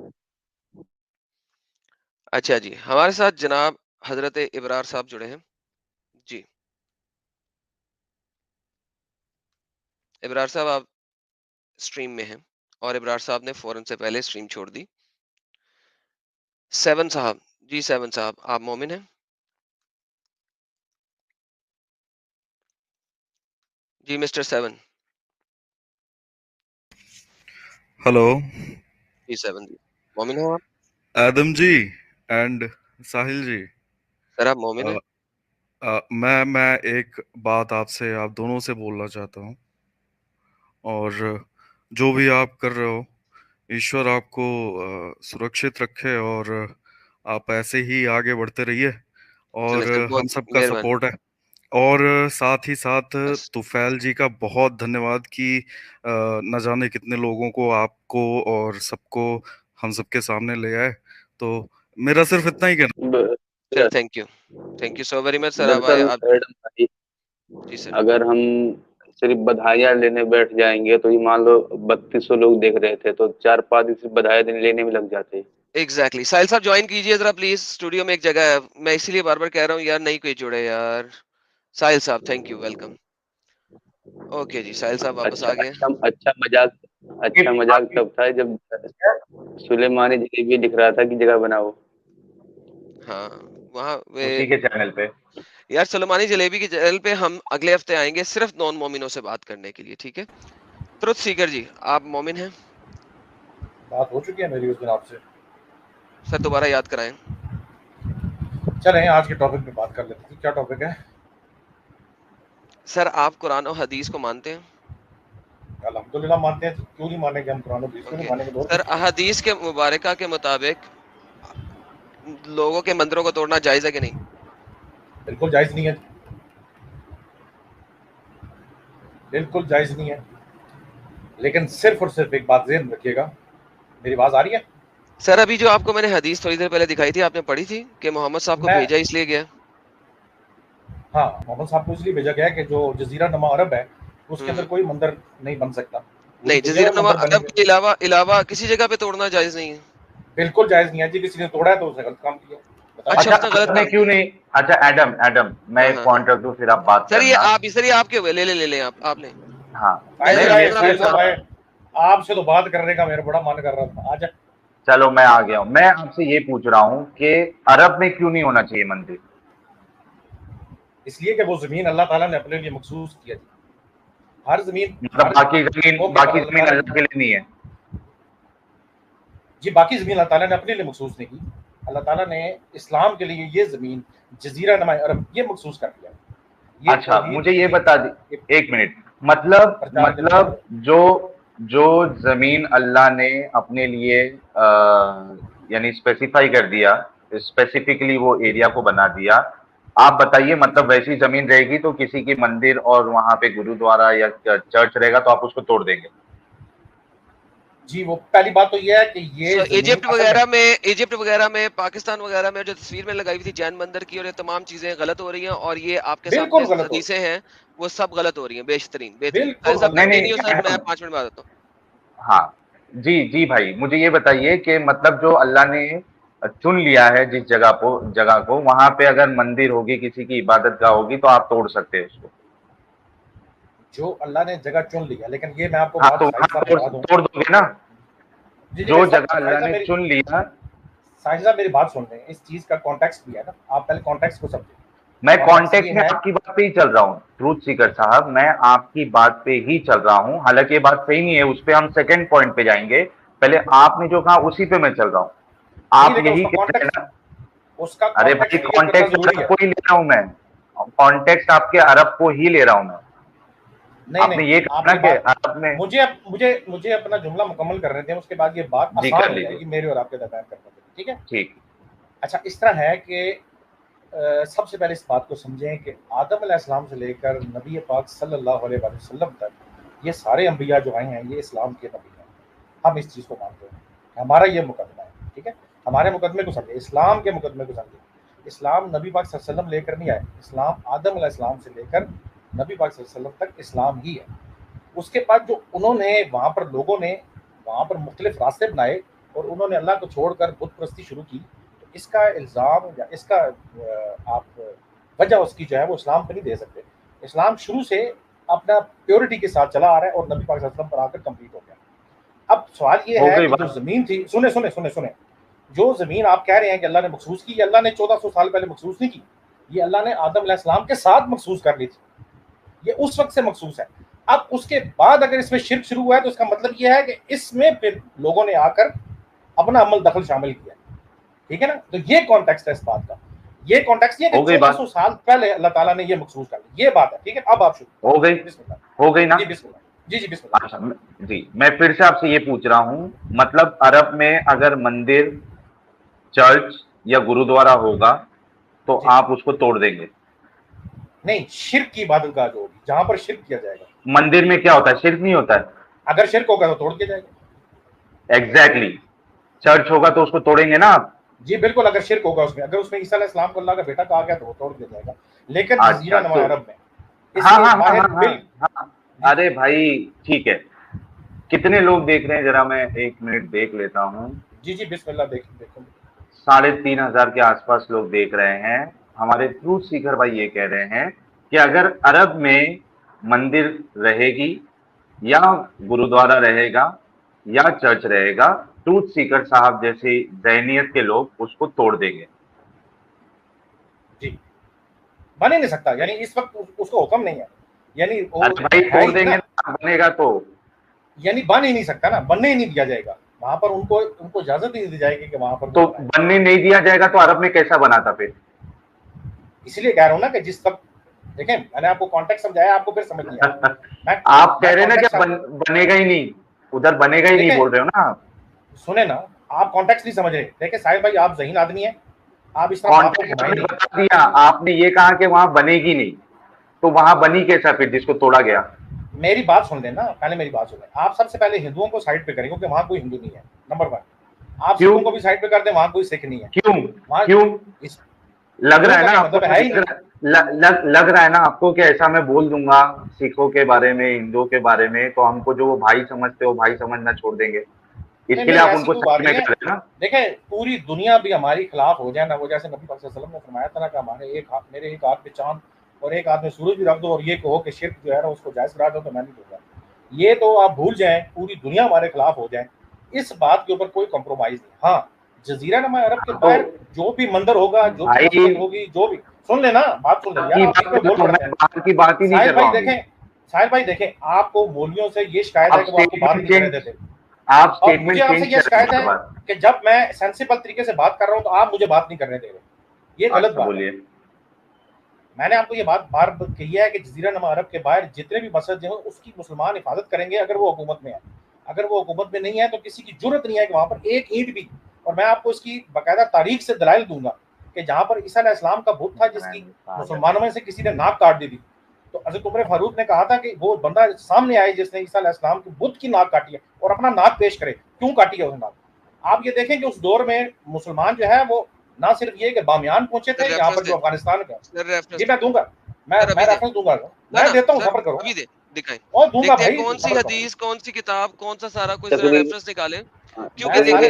अच्छा जी हमारे साथ जनाब हजरत इबरार साहब जुड़े हैं जी इबरार साहब आप स्ट्रीम में हैं और इबरार साहब ने फौरन से पहले स्ट्रीम छोड़ दी सेवन साहब जी सेवन साहब आप मोमिन हैं जी मिस्टर सेवन हेलो जी सेवन जी मोमिन हो आप आदम जी एंड साहिल जी। सर आप मोमिन अ, हैं मैं एक बात आपसे आप दोनों से बोलना चाहता हूँ और जो भी आप कर रहे हो ईश्वर आपको सुरक्षित रखे और आप ऐसे ही आगे बढ़ते रहिए चले और सर हम बहुत सबका मेहरबानी सपोर्ट है। और साथ ही साथ बस तुफैल जी का बहुत धन्यवाद कि न जाने कितने लोगों को आपको और सबको हम सबके सामने ले आए। तो मेरा सिर्फ इतना ही कहना। Sir thank you so very much sir. अब दरअसल आप एडम भाई, जी सर। अगर हम सिर्फ बधाइयाँ लेने बैठ जाएंगे तो ये मान लो 3200 लोग देख रहे थे तो 4-5 दिन सिर्फ बधाई लेने में लग जाते। एग्जैक्टली साहिल साहब ज्वाइन कीजिए जरा प्लीज, स्टूडियो में एक जगह है, मैं इसीलिए बार बार कह रहा हूँ यार, नहीं कोई जुड़े यार। साहिल साहब थैंक यू, वेलकम। ओके जी, साहिल साहब वापस अच्छा आ गए। अच्छा मजाक तब था जब सुलेमानी जलेबी दिख रहा था कि जगह बनाओ। हाँ वहाँ वे उसी के चैनल पे यार, सुलेमानी जलेबी की चैनल पे हम अगले हफ्ते आएंगे सिर्फ नॉन मोमिनों से बात करने के लिए, ठीक है? ट्रुथ सीकर जी, आप मोमिन हैं? बात हो चुकी है मेरी उस दिन आपसे। सर दोबारा याद कराएं। चलें आज के टॉपिक पे बात कर लेते हैं। क्या टॉपिक है? सर आप कुरान और हदीस को मानते हैं? अल्हम्दुलिल्लाह मानते हैं, क्यों नहीं मानेंगे हम कुरान और हदीस को नहीं मानेंगे। सर हदीस के मुबारका के मुताबिक लोगों के मंदिरों को तोड़ना जायज है कि नहीं? बिल्कुल जायज नहीं है, बिल्कुल जायज नहीं है। लेकिन सिर्फ और सिर्फ एक बात ध्यान रखिएगा। मेरी आवाज आ रही है? सर अभी जो आपको मैंने हदीस थोड़ी देर पहले दिखाई थी, आपने पढ़ी थी कि मोहम्मद साहब को भेजा इसलिए गया? हाँ, मोहम्मद साहब को इसलिए भेजा गया कि जो जजीरा नुमा अरब है उसके अंदर कोई मंदिर नहीं बन सकता। नहीं, जजीरा नुमा अरब के अलावा किसी जगह पे तोड़ना जायज नहीं है? बिल्कुल जायज नहीं है जी, किसी ने तोड़ा है तो उसने गलत काम किया। अच्छा गलत क्यों नहीं? अच्छा एडम मैं एक पॉइंट रख दूं फिर आप बात सर ये आपके हुए, ले आपने। हाँ आपसे तो बात करने का मेरा बड़ा मन कर रहा था। आजा चलो मैं आ गया हूँ। मैं आपसे ये पूछ रहा हूँ कि अरब में क्यों नहीं होना चाहिए मंदिर? इसलिए कि वो जमीन अल्लाह ताला ने अपने लिए मखसूस किया थी। हर जमीन मतलब बाकी जमीन अल्लाह के लिए नहीं है जी, बाकी जमीन अल्लाह ताला ने अपने लिए मखसूस नहीं की। अल्लाह ताला ने इस्लाम के लिए ये जमीन जजीरा नुमा अरब ये मखसूस कर दिया। अच्छा मुझे ये बता दी, एक मिनट, मतलब जो जमीन अल्लाह ने अपने लिए यानी स्पेसिफाई कर दिया, स्पेसिफिकली वो एरिया को बना दिया, आप बताइए मतलब वैसी जमीन रहेगी तो किसी की मंदिर और वहां पे गुरुद्वारा या चर्च रहेगा तो आप उसको तोड़ देंगे? जी वो पहली बात तो ये है कि ये इजिप्ट वगैरह में पाकिस्तान वगैरह में जो तस्वीर में लगाई हुई थी जैन मंदिर की, और ये तमाम चीजें गलत हो रही हैं, और ये आपके सामने हदीसें हैं वो सब गलत हो रही हैं। बेहतरीन नहीं सर, मैं 5 मिनट बाद आता हूँ। हाँ जी भाई, मुझे ये बताइए कि मतलब जो अल्लाह ने चुन लिया है जिस जगह को वहां पे अगर मंदिर होगी, किसी की इबादत गाह होगी तो आप तोड़ सकते हैं उसको? जो अल्लाह ने जगह चुन लिया, लेकिन ये मैं आपको तोड़ दोगे ना? जो जगह अल्लाह ने चुन लिया। साहिल साहब मेरी बात सुन रहे हैं, इस चीज का कॉन्टेक्स्ट भी है ना, आप पहले कॉन्टेक्स्ट को समझिए। मैं कॉन्टेक्स्ट में आपकी बात पे ही चल रहा हूँ ट्रूथ सीकर साहब, मैं आपकी बात पे ही चल रहा हूँ। हालांकि ये बात सही नहीं है, उस पे हम सेकंड पॉइंट पे जाएंगे, पहले आपने जो कहा उसी पे मैं चल रहा हूँ। आप यही कहते हैं ना? अरे भाई कॉन्टेक्स्ट अरब को ही ले रहा हूँ मैं, कॉन्टेक्स्ट आपके अरब को ही ले रहा हूँ मैं। नहीं ये कहा कि अरब में मुझे अपना जुमला मुकम्मल कर रहे थे, उसके बाद ये बात आसान हो जाएगी मेरे और आपके दरमियान करने के, ठीक है? ठीक। अच्छा इस तरह है कि सबसे पहले इस बात को समझें कि आदम अलैहिस्सलाम से लेकर नबी पाक सल्लल्लाहु अलैहि वसल्लम तक ये सारे अंबिया जो आए हैं ये इस्लाम के नबी हैं। हम इस चीज़ को मानते हैं, हमारा ये मुकदमा है, ठीक है? हमारे मुकदमे को समझे, इस्लाम के मुकदमे को समझे। इस्लाम नबी पाक सल्लल्लाहु अलैहि वसल्लम लेकर नहीं आए, इस्लाम आदम अलैहिस्सलाम से लेकर नबी पाक सल्लल्लाहु अलैहि वसल्लम तक इस्लाम ही है। उसके बाद जो उन्होंने वहाँ पर लोगों ने वहाँ पर मुख्तलिफ रास्ते बनाए और उन्होंने अल्लाह को छोड़कर बुत परस्ती शुरू की, तो इसका इल्ज़ाम या इसका आप वजह उसकी जो है वो इस्लाम पे नहीं दे सकते। इस्लाम शुरू से अपना प्योरिटी के साथ चला आ रहा है और नबी पाक सल्लल्लाहु अलैहि वसल्लम पर आकर कंप्लीट हो गया। अब सवाल ये है कि जो ज़मीन थी, सुने, जो ज़मीन आप कह रहे हैं कि अल्लाह ने मखसूस की, अल्लाह ने 1400 साल पहले मखसूस नहीं की, ये अल्लाह ने आदम अलैहिस्सलाम के साथ मखसूस कर ली थी, ये उस वक्त से मखसूस है। अब उसके बाद अगर इसमें शिर्क शुरू हुआ है तो इसका मतलब ये है कि इसमें फिर लोगों ने आकर अपना अमल दखल शामिल किया, ठीक है ना? तो ये कॉन्टेक्स्ट है इस बात का, ये कॉन्टेक्स्ट ये कि 1400 साल पहले अल्लाह ताला ने ये मखसूस कर लिया, ये बात है, ठीक है? अब आप शुरू हो गई ना? जी बिस्मिल्लाह। अच्छा जी, मैं फिर से आपसे ये पूछ रहा हूँ, मतलब अरब में अगर मंदिर, चर्च या गुरुद्वारा होगा तो आप उसको तोड़ देंगे? नहीं, शिर्क की इबादत गाह जो होगी, जहां पर शिर्क किया जाएगा। मंदिर में क्या होता है? शिर्क नहीं होता है। अगर शिर्क होगा तो तोड़ दिया जाएगा। एग्जैक्टली। चर्च होगा तो उसको तोड़ेंगे ना आप? जी बिल्कुल, अगर शिरक होगा उसमें, अगर उसमें ईसा अलैहिस्सलाम को अल्लाह का बेटा कहा गया तो वो तोड़ दिया जाएगा। लेकिन जजीरा अच्छा, नमा तो अरब में हाँ इसके हाँ हाँ बाहर हाँ हाँ बिल हाँ, अरे भाई ठीक है, कितने लोग देख रहे हैं जरा मैं 1 मिनट देख लेता हूँ। जी बिस्मिल्लाह, देखो 3,500 के आसपास लोग देख रहे हैं। हमारे ट्रूथ सीकर भाई ये कह रहे हैं कि अगर अरब में मंदिर रहेगी या गुरुद्वारा रहेगा या चर्च रहेगा, ट्रूथ सीकर साहब जैसी ज़हनियत के लोग उसको तोड़ देंगे। जी, बन ही नहीं सकता, यानी इस वक्त उसको हुक्म नहीं है, यानी वो अरे भाई है तोड़ ही देंगे ना, ना, बनेगा तो। यानी बन ही नहीं सकता ना, बनने ही नहीं दिया जाएगा वहां पर, उनको इजाजत ही दी जाएगी कि वहां पर तो बनने नहीं दिया जाएगा तो अरब में कैसा बना था फिर? इसलिए कह रहा हूँ ना कि जिस वक्त, देखें मैंने आपको कॉन्टेक्स्ट समझाया, आपको फिर समझ नहीं आया। आप कह रहे हैं ना कि बनेगा ही नहीं, उधर बनेगा ही नहीं बोल रहे हो ना आप। सुने ना, आप कॉन्टेक्स्ट नहीं समझ रहे। देखिए साहिल भाई, आप ज़हीन आदमी हैं, आप इस तरह बात को घुमाएं नहीं। बता दिया आपने, ये कहा कि वहां बनेगी नहीं, तो वहां बनी कैसा फिर जिसको तोड़ा गया? मेरी बात सुन लेना, पहले मेरी बात सुन लें। आप सबसे पहले हिंदुओं को साइड पे करें, क्योंकि वहां कोई हिंदू नहीं है, नंबर 1। आप सिखों को भी साइड पे कर दें, वहां कोई सिख नहीं है। क्यों लग रहा है ना आपको, लग रहा है ना आपको कि ऐसा मैं बोल दूंगा सिखों के बारे में, हिंदुओं के बारे में, तो हमको जो वो भाई समझते हो भाई समझना छोड़ देंगे? इसके लिए आप उनको साइड में कर लेना। देखें, पूरी दुनिया भी हमारी खिलाफ हो जाए ना, वो जैसे नबी पाक सल्लल्लाहु अलैहि वसल्लम ने फरमाया था ना कि हमारे मेरे एक हाथ पे चांद और एक हाथ में सूरज भी रख दो और ये कहो कि शिर्क जो है ना उसको जायज करा दो, तो मैं नहीं दूंगा। ये तो आप भूल जाएं, पूरी दुनिया हमारे खिलाफ हो जाए, इस बात के ऊपर कोई कॉम्प्रोमाइज नहीं। हाँ, जजीरा नमा अरब के बाहर जो भी मंदिर होगा, जो भी मस्जिद होगी, जो भी, सुन लेना, बात सुन लेना, बात की बात ही नहीं कर रहा हूं। साहिल भाई देखें, आपको मौलवियों से ये शिकायत है कि वो आपको बात नहीं करने देते। आप स्टेटमेंट मुझे आपसे ये शिकायत है कि जब मैं सेंसिबल तरीके से बात कर रहा हूं तो आप मुझे बात नहीं करने दे रहे। ये गलत बात है। मैंने आपको ये बात बार कही है कि जजीरा नमा अरब के बाहर जितने भी मस्जिद हैं उसकी मुसलमान हिफाजत करेंगे, अगर वो हुकूमत में है। अगर वो हुकूमत में नहीं है तो किसी की जरूरत नहीं है कि वहां पर एक ईंट भी, और मैं आपको इसकी बाकायदा तारीख से दलाइल दूंगा कि जहां पर ईसा अलैहिस्सलाम का बुत था जिसकी मुसलमानों में से किसी ने नाक काट दी थी, तो हज़रत उमर फारूक ने कहा था कि वो बंदा सामने आए जिसने ईसा अलैहिस्सलाम के बुत की नाक काटी है और अपना नाक पेश करे, क्यों काटी है उसने नाक। आप ये देखें कि उस दौर में मुसलमान जो है वो ना सिर्फ ये कि बामियान पहुंचे थे, यहाँ पर जो अफगानिस्तान का, जी मैं दूंगा, मैं रेफरेंस दूंगा, मैं देता हूँ, सफर करो दिखाएं और दूंगा भाई। कौन सी हदीस, कौन सी किताब, कौन सा सारा कुछ रेफरेंस निकाले, क्योंकि देखिए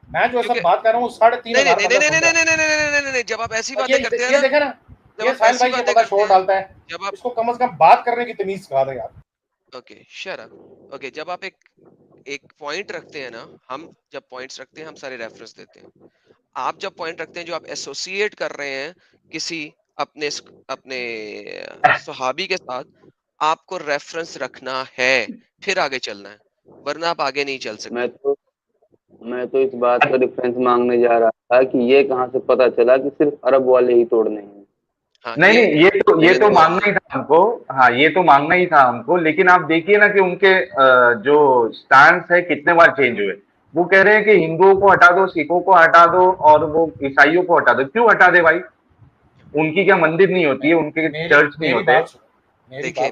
मैं जो सब बात कर रहा हूँ 3,500 नहीं, जब आप ऐसी बातें करते हैं देखे ना, ये साहिल भाई ये बड़ा शोर डालता है, जब आप इसको कम से कम बात करने की तमीज सिखा दो यार। Okay shut up. ओके, जब आप एक पॉइंट रखते हैं ना, हम जब पॉइंट्स रखते हैं हम सारे रेफरेंस देते हैं। आप जब पॉइंट रखते हैं जो आप एसोसिएट कर रहे हैं किसी अपने सहाबी के साथ, आपको रेफरेंस रखना है, फिर आगे चलना है, वरना आप आगे नहीं चल सकते। मैं तो इस बात का रेफरेंस मांगने जा रहा था कि ये कहाँ से पता चला कि सिर्फ अरब वाले ही तोड़ने हैं। हाँ, नहीं, ये तो मांगना ही था हमको। हाँ, ये तो मांगना ही था हमको, लेकिन आप देखिए ना कि उनके जो स्टैंड है कितने बार चेंज हुए। वो कह रहे हैं कि हिंदुओं को हटा दो, सिखों को हटा दो और वो ईसाइयों को हटा दो। क्यों हटा दे भाई? उनकी क्या मंदिर नहीं होती है, उनके चर्च नहीं होते? देखिए,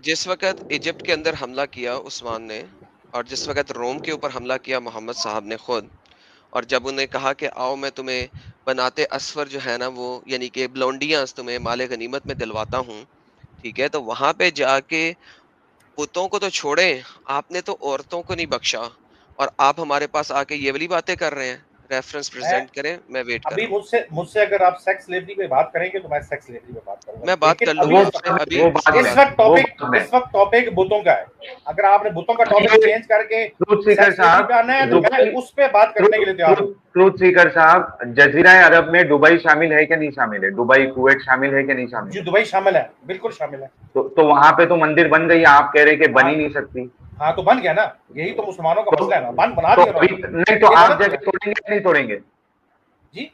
जिस वक्त इजिप्ट के अंदर हमला किया उस्मान ने, और जिस वक्त रोम के ऊपर हमला किया मोहम्मद साहब ने खुद, और जब उन्हें कहा कि आओ मैं तुम्हें बनाते असफर जो है ना वो, यानी कि ब्लोंडियास तुम्हें माले गनीमत में दिलवाता हूँ, ठीक है, तो वहां पे जाके पुतों को तो छोड़े, आपने तो औरतों को नहीं बख्शा, और आप हमारे पास आके ये वाली बातें कर रहे हैं। रेफरेंस प्रेजेंट करें, मैं वेट कर रहा हूं। अभी मुझसे अगर आप सेक्स स्लेवरी पे बात करेंगे तो मैं सेक्स स्लेवरी पे बात करूंगा। मैं बात कर लूंगा अभी इस वक्त टॉपिक बुतों का है। अगर आपने बुतों का टॉपिक चेंज करके ट्रूथ सीकर साहब आना है तो मैं उस पे बात करने के लिए तैयार हूं। ट्रूथ सीकर साहब, जजीरा अरब में दुबई शामिल है कि नहीं शामिल है? दुबई, कुवैत शामिल है कि नहीं शामिल? जी दुबई शामिल है, बिल्कुल शामिल है। तो वहां पे तो मंदिर बन गई, आप कह रहे कि बन ही नहीं सकती। हाँ तो बन गया ना, यही तो मुसलमानों का मसला है ना, बना दिया। नहीं तो आप जाके तोड़ेंगे या नहीं तोड़ेंगे? जी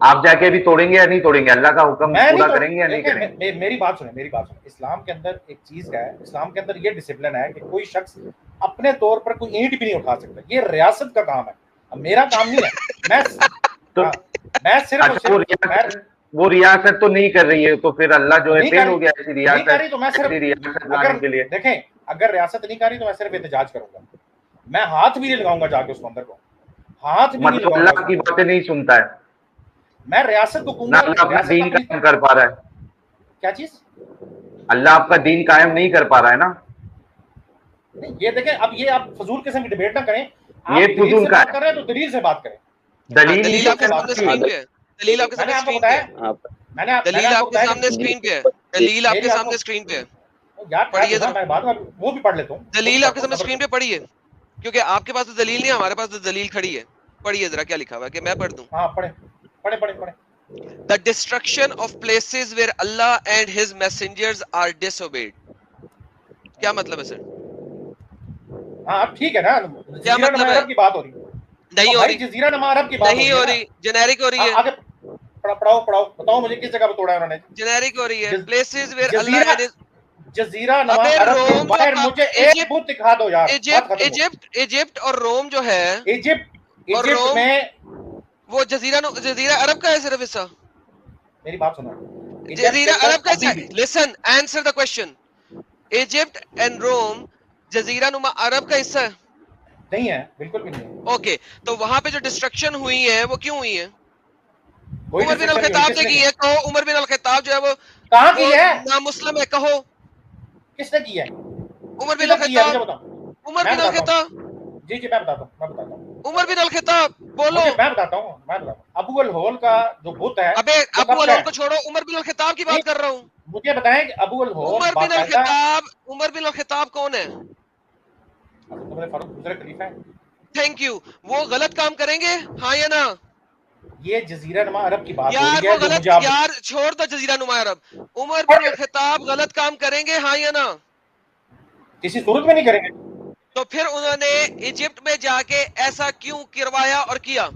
आप जाके भी तोड़ेंगे या नहीं तोड़ेंगे? अल्लाह का हुक्म पूरा करेंगे या नहीं करेंगे? मेरी बात सुने, मेरी बात सुने। इस्लाम के अंदर एक चीज है, इस्लाम के अंदर ये डिसिप्लिन है कि कोई शख्स अपने तौर पर कोई ईंट भी नहीं उठा सकता। ये रियासत का काम है, अब मेरा काम नहीं है। मैं सिर्फ वो रियासत तो नहीं कर रही है, तो फिर अल्लाह जो है फेल हो गया ऐसी रियासत, तो मैं सिर्फ लाने के लिए। देखें, अगर रियासत नहीं कर रही तो मैं सिर्फ एहतजाज करूंगा, मैं हाथ भी नहीं लगाऊंगा जाके उस मंदिर को। हाथ भी नहीं मतलब लगाऊंगा अल्लाह की बातें नहीं सुनता है, मैं रियासत को ना कहूंगा अल्लाह अपना रियासत दीन अपनी कायम कर पा रहा है, क्या चीज अल्लाह आपका दीन कायम नहीं कर पा रहा है ना। नहीं, ये देखें, अब ये आप फजूल किस्म की डिबेट ना करें, आप ये दलील फजूल से का बात है, कर रहे हैं तो दलील से बात करें। दलील ही दलील तो आपके सामने स्क्रीन पे है, दलील आपके मैंने सामने आपको स्क्रीन पे बताया है, मैंने दलील आपको आपके बताया सामने कि स्क्रीन पे है, दलील मेरी आपके आपको सामने स्क्रीन पे है, यार पढ़िए मैं जरा, बाद में वो भी पढ़ लेता हूँ, दलील आपके सामने स्क्रीन पे पढ़िए, क्योंकि आपके पास तो दलील नहीं है, हमारे पास तो दलील खड़ी है। पढ़िए जरा क्या लिखा हुआ है, कि मैं पढ़ दूं। हाँ पढ़े पढ़े पढ़े पढ़े। The destruction of places where Allah and His messengers are disobeyed. क्या मतलब है सर? हाँ ठीक है ना, क्या जजीरा मतलब नमा है? अरब की बात हो रही है, नहीं तो हो भाई रही, जजीरा नमा अरब की बात नहीं हो रही, जेनेरिक हो रही है, आगे पढ़ाओ पढ़ाओ, बताओ मुझे किस जगह पे तोड़ा है उन्होंने। जेनेरिक हो रही है। Places where Allah Jazeera and His, जजीरा नमा अबे अरब के रोम बाहर जो मुझे एक बुत दिखा दो यार, बात खत्म हो। इजिप्ट और रोम जो है, इजिप्ट और रोम में वो जजीरा अरब का है सिर्फ हिस्सा, मेरी बात सुनो, जजीरा अरब का हिस्सा। Listen, answer the question. Egypt and Rome जजीरा नुमा अरब का हिस्सा है? नहीं है, बिल्कुल भी नहीं है। ओके, तो वहां पे जो डिस्ट्रक्शन हुई है वो क्यों हुई है? कोई उमर बिन अल डिस्ट्रक्शन खत्ताब नहीं ने हुई, की है, कहो उमर बिन अल खत्ताब जो है वो कहाँ की है? ना मुस्लिम है, कहो किसने की है? उमर बिन अल खत्ताब, मुझे बताओ। उमर बिन अल खत्ताब, जी जी मैं बताता हूँ उमर बिन अल खत्ताब, बोलो। मैं बताता हूँ अबू अल होल का जो बुत है, अबे अबू अल होल को छोड़ो, उमर बिन अल खत्ताब की बात कर रहा हूँ। मुझे बताएं कि अबू अल होल उमर बिन अल खत्ताब कौन है? फारूक खलीफा है। Thank you. वो गलत काम करेंगे, हाँ या ना? ये जजीरा नुमा अरब की बात हो यार रही है, वो गलत, यार छोड़ दो जजीरा नुमा अरब। उमर बिन अल खत्ताब गलत काम करेंगे, हाँ या ना? किसी सूरत में नहीं करेंगे। तो फिर उन्होंने इजिप्ट में जाके ऐसा क्यों करवाया और किया?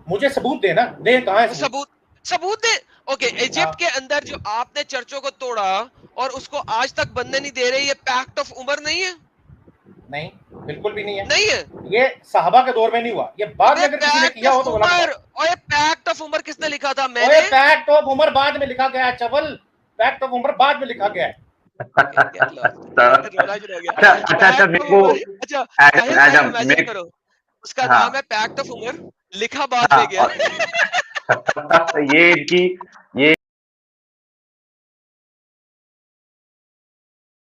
मुझे सबूत देना, दे कहाँ है सबूत दे। ओके, इजिप्ट के अंदर जो आपने चर्चों को तोड़ा और उसको आज तक बनने नहीं दे रहे, ये पैक्ट ऑफ उमर नहीं है? नहीं, बिल्कुल भी नहीं है। नहीं है, ये सहाबा के दौर में नहीं हुआ, ये बाद में अगर किसी ने किया हो तो ओए पैक्ट ऑफ उमर किसने लिखा था? मैंने। पैक्ट ऑफ उमर बाद में लिखा गया है चवल, पैक्ट ऑफ उमर बाद में लिखा गया है। अच्छा मेरे को इमेजिन करो, उसका नाम है पैक्ट ऑफ उमर, लिखा बाद में गया। ये इनकी